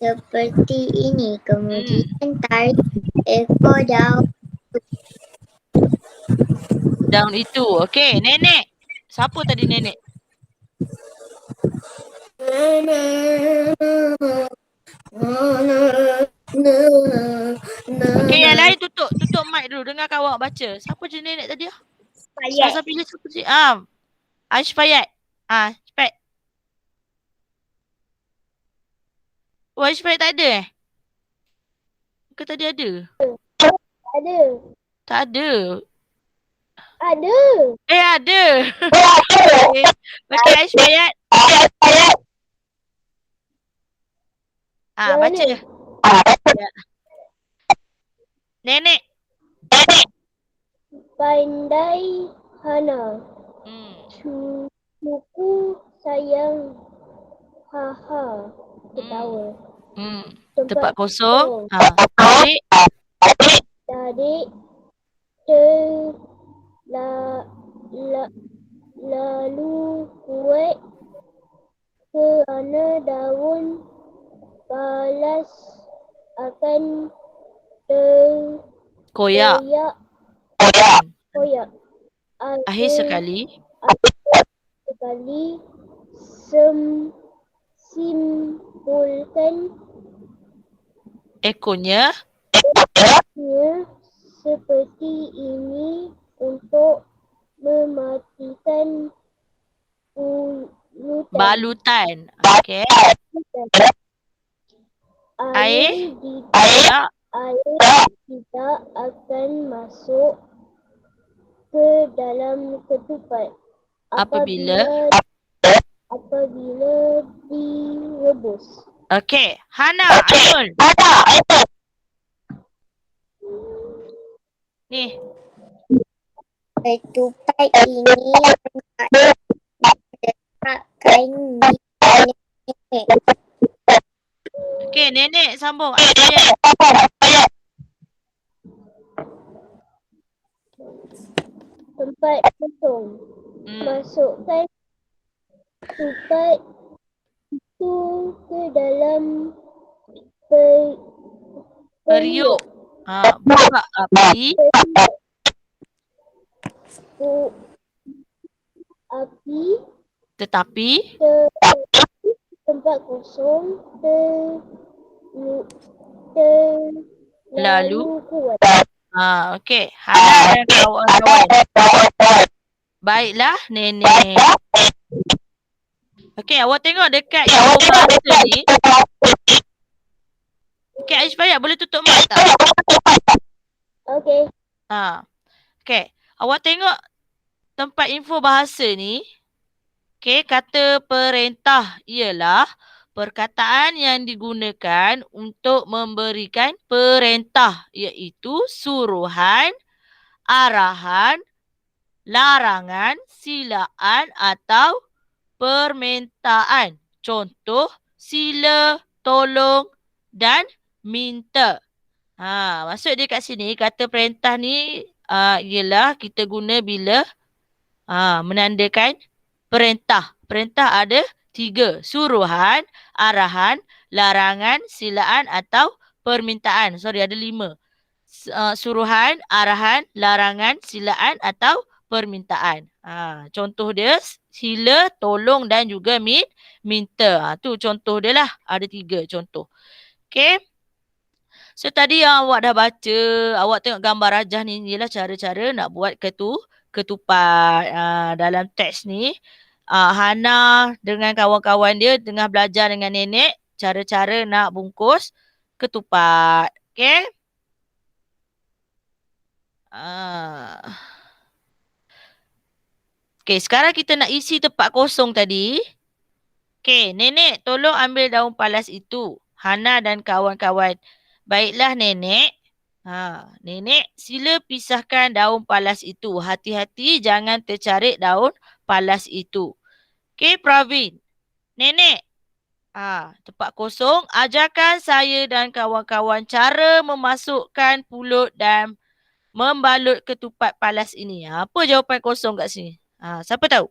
seperti ini. Kemudian tarik ekor Daun itu. Okey, Nenek. Siapa tadi Nenek? Okey, yang lain tutup mic dulu. Dengarkan awak baca. Siapa je Nenek tadi? Saya pilih siapa je? Aish Fayat. Cepat. Aish Fayat tak ada Ke tadi ada? Ada. Tak ada. Ada. Ada. Okey, Aish Fayat. Baca. Ya. Nenek. Pandai Hana. Cucu sayang. Haha. Ketawa. Tempat kosong. Adik. Lalu kuat kerana daun balas akan Koyak. Akhir sekali. Simpulkan ekornya seperti ini untuk mematikan balutan. Okey. Air tidak akan masuk ke dalam ketupat apabila direbus. Okey, Hana, Ainul. Ni. ketupat ini letakkan di nenek. Okey, Nenek sambung. Ayat. Tempat kosong. Masukkan ketupat itu ke dalam periuk. Buka api. Tetapi tempat kosong lalu kuat. Okey, Hana dan kawan-kawan. Baiklah, Nenek. Okey, awak tengok dekat info bahasa ni. Okey, Aishfaya boleh tutup mic tak? Okey. Ha. Okey, awak tengok tempat info bahasa ni. Okey, kata perintah ialah perkataan yang digunakan untuk memberikan perintah, iaitu suruhan, arahan, larangan, silaan atau permintaan. Contoh, sila, tolong dan minta. Maksud dia kat sini, kata perintah ni ialah kita guna bila menandakan perintah. Perintah ada 3. Suruhan, arahan, larangan, silaan atau permintaan. Sorry, ada 5. Suruhan, arahan, larangan, silaan atau permintaan. Contoh dia sila, tolong dan juga minta. Tu contoh dia lah. Ada 3 contoh. Okay. So tadi yang awak dah baca, awak tengok gambar rajah ni ialah cara-cara nak buat ketupat dalam teks ni. Hana dengan kawan-kawan dia tengah belajar dengan nenek cara-cara nak bungkus ketupat. Okay. Okay, sekarang kita nak isi tempat kosong tadi. Okay, nenek tolong ambil daun palas itu. Hana dan kawan-kawan. Baiklah nenek. Nenek sila pisahkan daun palas itu. Hati-hati jangan tercarik daun palas itu. Okay, Pravin. Nenek. Tempat kosong. Ajarkan saya dan kawan-kawan cara memasukkan pulut dan membalut ketupat palas ini. Apa jawapan kosong kat sini? Siapa tahu?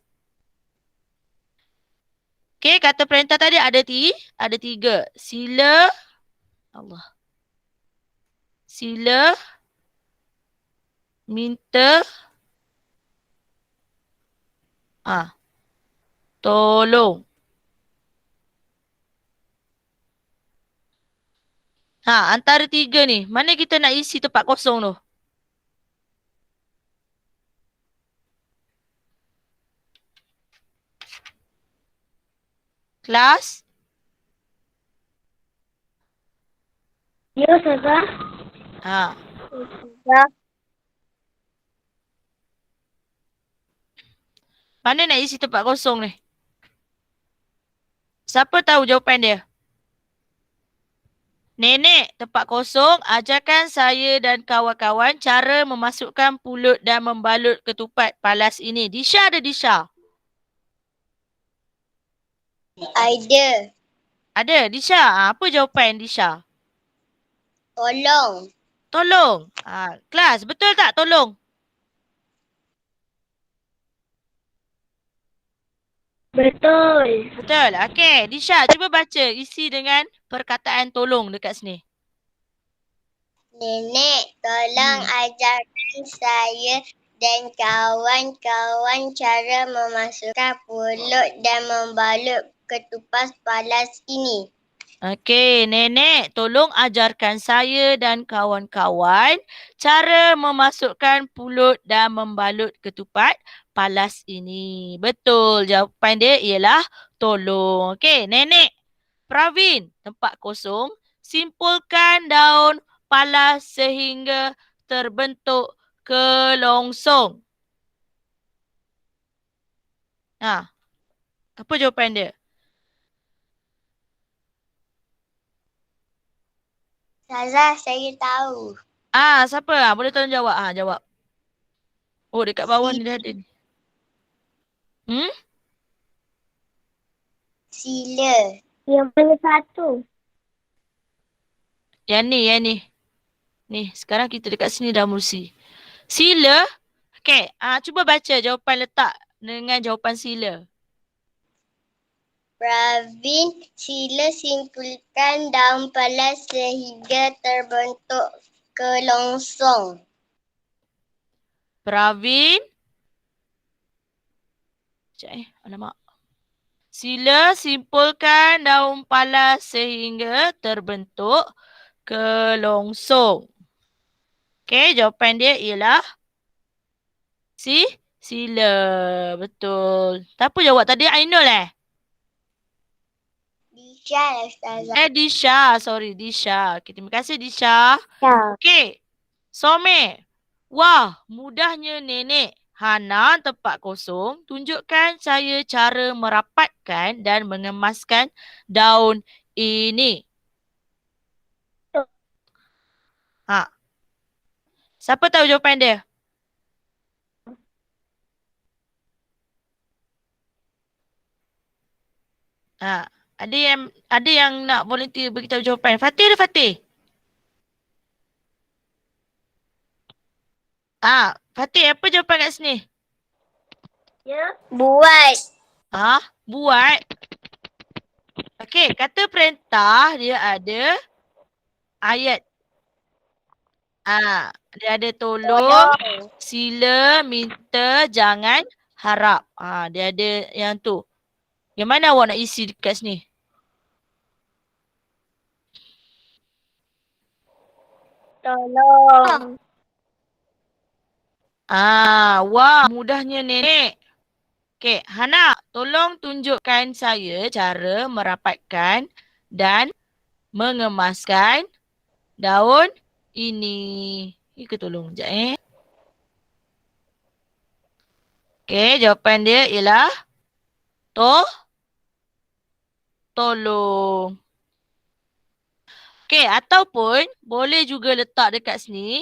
Okay, kata perintah tadi ada 3. Sila. Allah. Sila. Minta. Tolong. Antara 3 ni, mana kita nak isi tempat kosong tu? Kelas? Ya, Ustazah. Ya. Mana nak isi tempat kosong ni? Siapa tahu jawapan dia? Nenek, tempat kosong, ajarkan saya dan kawan-kawan cara memasukkan pulut dan membalut ketupat palas ini. Disha ada Disha? Ada. Ada, Disha. Apa jawapan Disha? Tolong. Tolong. Kelas, betul tak tolong? Betul. Betul. Okey, Disha, cuba baca isi dengan perkataan tolong dekat sini. Nenek, tolong ajarkan saya dan kawan-kawan cara memasukkan pulut dan membalut ketupat palas ini. Okey, nenek tolong ajarkan saya dan kawan-kawan cara memasukkan pulut dan membalut ketupat palas ini. Betul, jawapan dia ialah tolong. Okey, nenek. Pravin, tempat kosong, simpulkan daun palas sehingga terbentuk kelongsong. Apa jawapan dia? Ustazah, saya tahu. Siapa? Boleh tolong jawab? Jawab. Oh, dekat bawah ni dah ada ni. Sila. Yang mana satu? Yang ni. Ni, sekarang kita dekat sini dah mesti. Sila. Okey, cuba baca jawapan letak dengan jawapan sila. Pravin, sila simpulkan daun palas sehingga terbentuk kelongsong. Pravin. Sekejap alamak. Sila simpulkan daun palas sehingga terbentuk kelongsong. Okey, jawapan dia ialah Sila. Betul. Tak apa jawab tadi Ainul Disha lah Ustazah. Disha. Sorry, Disha. Okay, terima kasih Disha. Ya. Okey. Some. Wah, mudahnya nenek. Hana tempat kosong. Tunjukkan saya cara merapatkan dan mengemaskan daun ini. Ha. Siapa tahu jawapan dia? Ha. Ada yang nak volunteer beritahu jawapan. Fatih ada Fatih? Fatih apa jawapan kat sini? Ya. Buat. Buat. Okey, kata perintah dia ada ayat. Dia ada tolong, sila, minta, jangan, harap. Dia ada yang tu. Yang mana awak nak isi dekat sini? Tolong. Wah, mudahnya nenek. Okey, Hana, tolong tunjukkan saya cara merapatkan dan mengemaskan daun ini. Kita tolong sekejap Okey, jawapan dia ialah tolong. Okey, ataupun boleh juga letak dekat sini.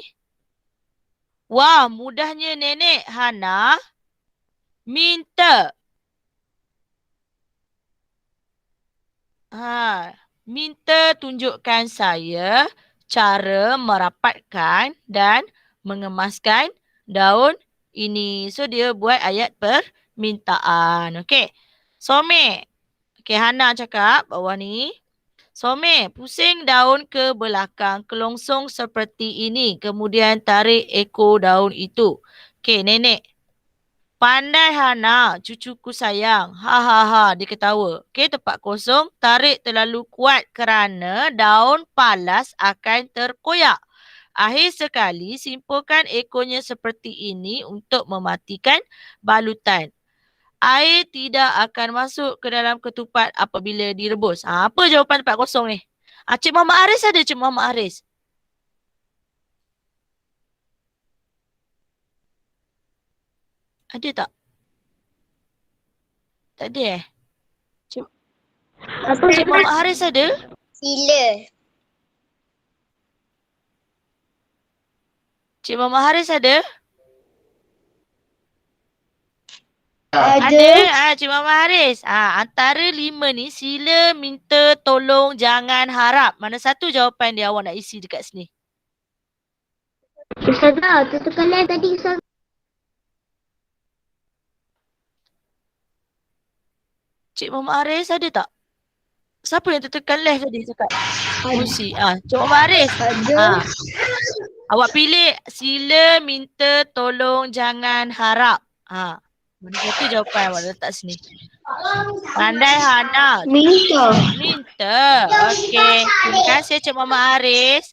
Wah, mudahnya nenek Hana minta. Minta tunjukkan saya cara merapatkan dan mengemaskan daun ini. So, dia buat ayat permintaan. Okey. Some. Okey, Hana cakap bawah ni. Some, pusing daun ke belakang kelongsong seperti ini. Kemudian tarik ekor daun itu. Okey, nenek. Pandai Hana, cucuku sayang. Dia ketawa. Okey, tempat kosong. Tarik terlalu kuat kerana daun palas akan terkoyak. Akhir sekali, simpulkan ekornya seperti ini untuk mematikan balutan. Air tidak akan masuk ke dalam ketupat apabila direbus. Apa jawapan tempat kosong ni? Cik Muhammad Aris ada Cik Muhammad Aris? Ada tak? Tak ada Cik Muhammad Haris ada? Sila. Cik Muhammad Haris ada? Ada. Cik Muhammad Haris. Antara 5 ni sila, minta, tolong, jangan, harap. Mana satu jawapan dia awak nak isi dekat sini? Ustazah, tutup live tadi Ustazah. Cik Muhammad Haris ada tak? Siapa yang tertekan live tadi cakap? Musi. Cik Muhammad Haris. Ada. Awak pilih sila, minta, tolong, jangan, harap. Mana satu jawapan awak letak sini? Pandai Hana. Minta. Okey. Terima kasih Cik Muhammad Haris.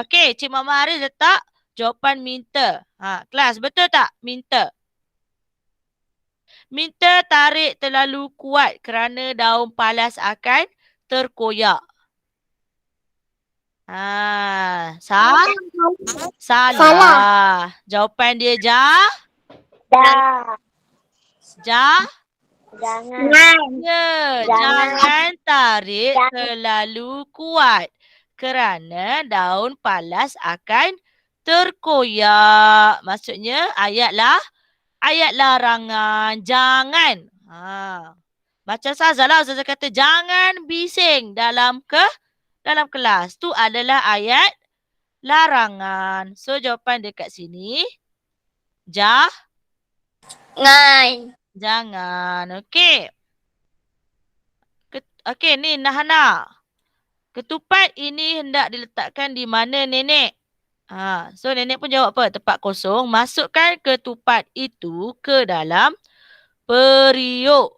Okey, Cik Muhammad Haris letak jawapan minta. Kelas, betul tak? Minta. Minta tarik terlalu kuat kerana daun palas akan terkoyak. Salah. Jawapan dia jangan tarik terlalu kuat kerana daun palas akan terkoyak. Maksudnya ayat larangan. Jangan. Macam Ustazah lah. Ustazah kata jangan bising dalam kelas. Tu adalah ayat larangan. So jawapan dekat sini. Jangan. Okey. Okey, ni Nahana. Ketupat ini hendak diletakkan di mana nenek? So nenek pun jawab apa? Tempat kosong. Masukkan ketupat itu ke dalam periuk.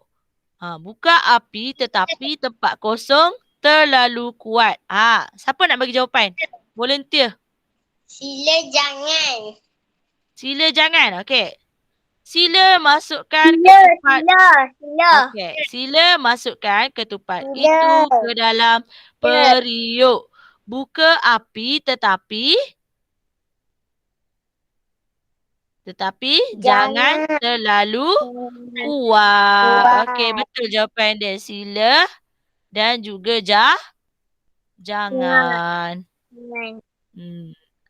Buka api tetapi tempat kosong terlalu kuat. Siapa nak bagi jawapan? Volunteer. Sila jangan. Sila jangan. Okey. Sila masukkan Sila, ketupat. sila. Okey, sila masukkan ketupat Sila. itu ke dalam periuk. Buka api tetapi jangan terlalu kuat. Okey, betul jawapan dia. Sila dan juga jangan.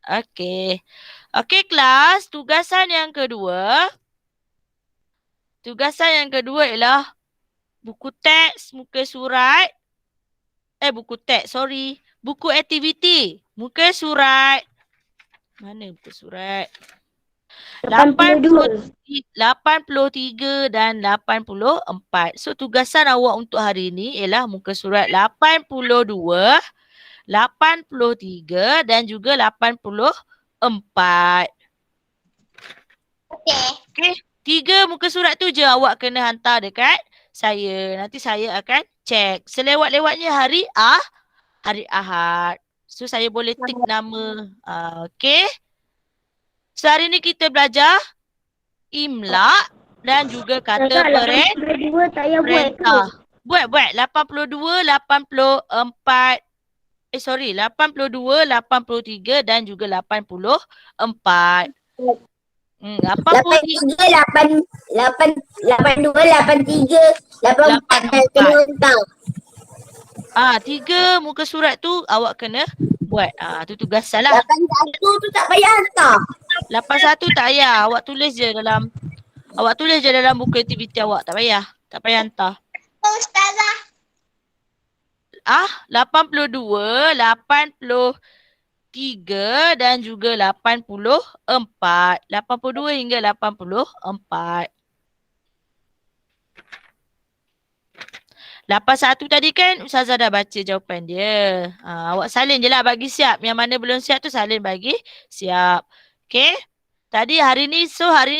Okey. Okey kelas, tugasan yang kedua. Tugasan yang kedua ialah buku teks, muka surat. Buku teks, sorry. Buku aktiviti, muka surat. Mana buku surat? 83 dan 84. So tugasan awak untuk hari ini ialah muka surat 82, 83 dan juga 84. Okey. 3 muka surat tu je awak kena hantar dekat saya. Nanti saya akan cek. Selewat-lewatnya hari Ahad. So saya boleh tik nama. Okey. So hari ni kita belajar imla dan juga kata Dua tak payah buat tu. perintah. Buat. 82, 84. 82, 83 dan juga 84. 83, 82, 83, 84 dan kena hantar. 3 muka surat tu awak kena buat. Tu tugasan lah. 81 tu tak payah hantar. 81 tak payah. Awak tulis je dalam buku aktiviti awak. Tak payah hantar. Ustazah. 82, 83 dan juga 84. 82 hingga 84. 81 tadi kan Ustazah dah baca jawapan dia. Awak salin je lah bagi siap. Yang mana belum siap tu salin bagi siap. Okay. Hari ni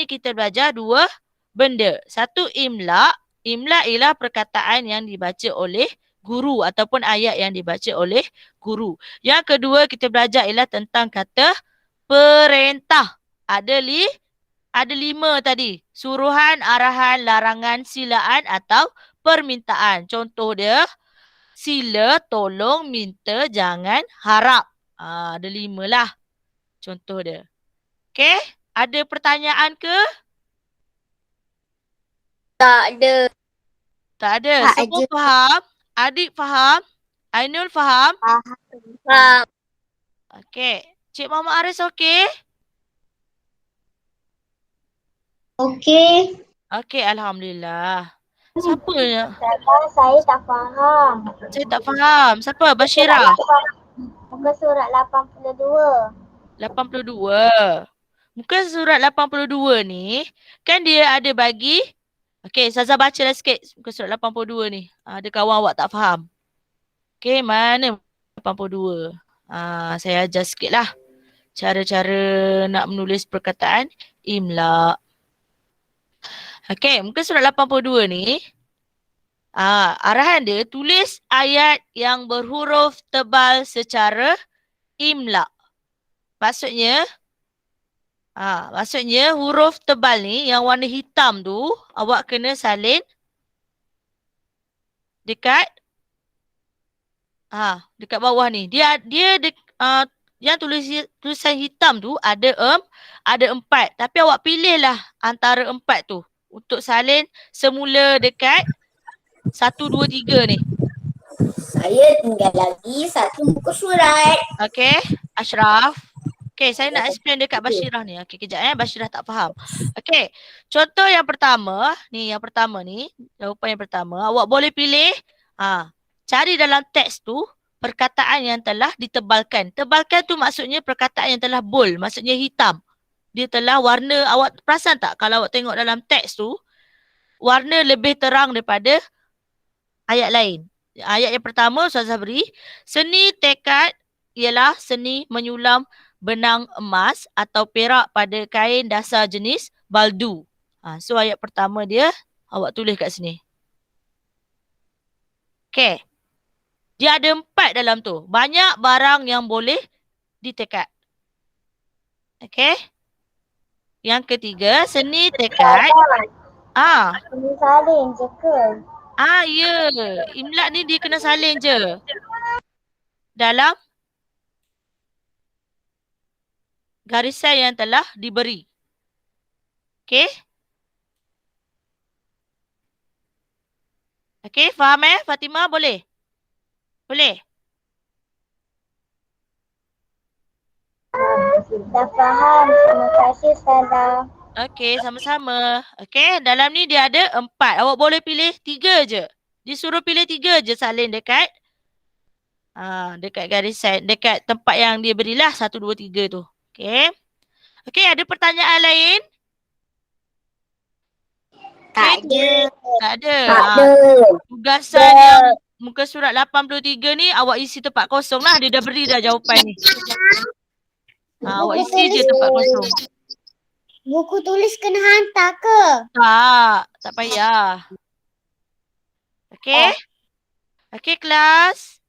kita belajar 2 benda. Satu imla. Imla ialah perkataan yang dibaca oleh guru ataupun ayat yang dibaca oleh guru. Yang kedua kita belajar ialah tentang kata perintah. Ada 5 tadi. Suruhan, arahan, larangan, silaan atau permintaan. Contoh dia, sila, tolong, minta, jangan, harap. Ada 5 lah. Contoh dia. Okey, ada pertanyaan ke? Tak ada. Tak ada. Semua faham? Adik faham? Ainul faham? Faham. Okey. Cik Muhammad Aris okey? Okey. Okey, Alhamdulillah. Siapa yang? Saya tak faham. Saya tak faham. Siapa? Bashirah? Muka surat 82. 82. Muka surat 82 ni, kan dia ada bagi. Okey, Ustazah bacalah sikit muka surat 82 ni. Ada kawan awak tak faham. Okey, mana 82? Saya ajar sikit lah. Cara-cara nak menulis perkataan imla. Okey, muka surat 82 ni. Arahan dia, tulis ayat yang berhuruf tebal secara imla. Maksudnya huruf tebal ni yang warna hitam tu awak kena salin dekat bawah ni. Yang tulisan hitam tu ada 4, tapi awak pilihlah antara 4 tu untuk salin semula dekat 1, 2, 3 ni. Saya tinggal lagi satu muka surat. Okey, Ashraf. Okey, saya nak explain dekat Bashirah ni. Okey, kejap Bashirah tak faham. Okey, contoh yang pertama ni, jawapan yang pertama, awak boleh pilih, cari dalam teks tu perkataan yang telah ditebalkan. Tebalkan tu maksudnya perkataan yang telah bold, maksudnya hitam. Dia telah warna, awak perasan tak kalau awak tengok dalam teks tu, warna lebih terang daripada ayat lain. Ayat yang pertama Ustazah beri, seni tekad ialah seni menyulam benang emas atau perak pada kain dasar jenis baldu. So ayat pertama dia awak tulis kat sini. Okay. Dia ada 4 dalam tu. Banyak barang yang boleh ditekad. Okay. Yang ketiga, seni tekad. Kena salin je ke? Ya. Imlak ni dia kena salin je. Dalam garisan yang telah diberi. Okey? Okey, faham Fatimah? Boleh? Boleh? Dah faham. Terima kasih, Ustazah. Okey, sama-sama. Okey, dalam ni dia ada 4. Awak boleh pilih 3 je. Disuruh pilih 3 je salin dekat dekat garisan, dekat tempat yang dia berilah 1, 2, 3 tu. Okey. Okey, ada pertanyaan lain? Tak Okey, ada. tak ada. Tak ada. Tugasan yang muka surat 83 ni awak isi tempat kosong lah. Dia dah beri dah jawapan ni. Awak isi je tempat kosong. Buku tulis kena hantar ke? Tak payah. Okey? Okey kelas.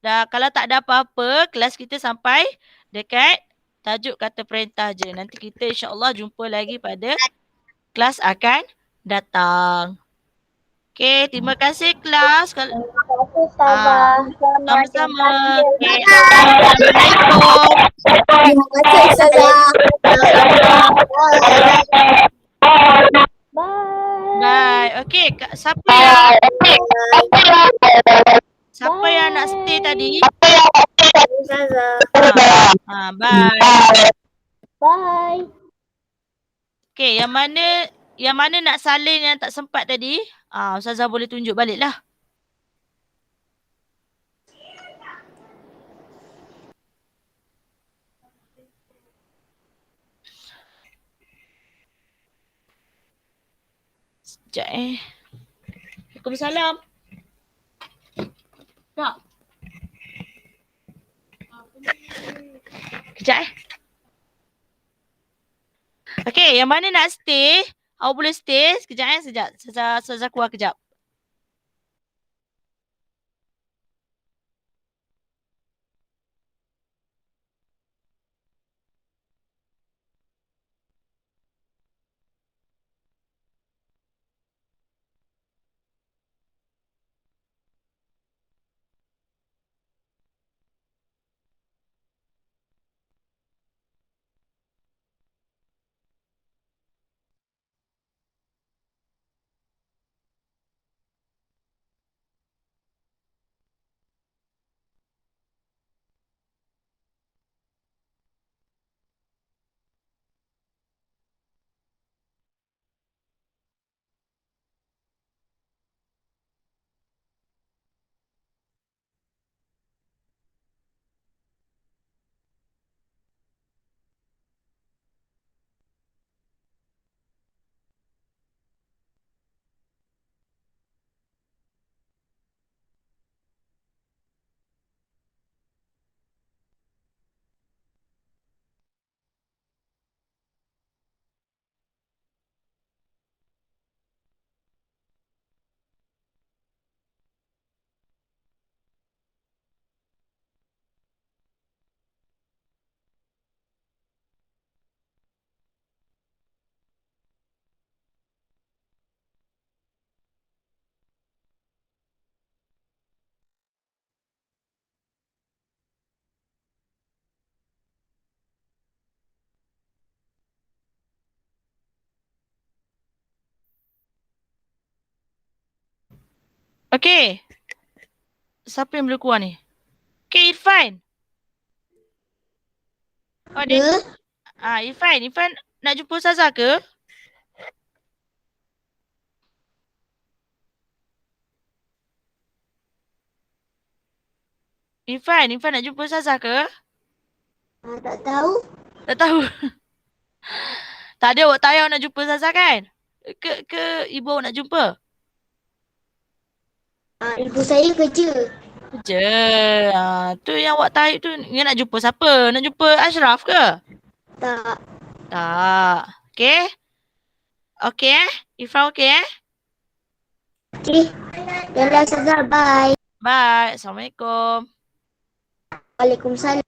Dah kalau tak ada apa-apa, kelas kita sampai dekat tajuk kata perintah je. Nanti kita insya-Allah jumpa lagi pada kelas akan datang. Okey, terima kasih kelas. Terima kasih, Ustazah. Sama-sama. Okey. Assalamualaikum. Terima kasih, Ustazah. Bye. Bye. Okey, siapa yang nak stay tadi? Ustazah. Bye. Bye. Okey, yang mana nak salin yang tak sempat tadi? Ustazah boleh tunjuk baliklah. Sekejap Waalaikumsalam. Tak. Kejap Okey, yang mana nak stay? Awak boleh stay sekejap sekejap. Ustazah keluar kejap. Okey. Siapa yang boleh keluar ni? Okey, Irfan. Dia. Irfan nak jumpa Ustazah ke? Irfan nak jumpa Ustazah ke? Tak tahu. Tak tahu. Tak ada awak tayang nak jumpa Ustazah kan? Ke ibu awak nak jumpa? Ibu saya kerja. Kerja. Tu yang awak tarik tu, dia nak jumpa siapa? Nak jumpa Ashraf ke? Tak. Tak. Okey? Okey Irfan okey Okey. Yalah, Ustazah. Bye. Bye. Assalamualaikum. Waalaikumsalam.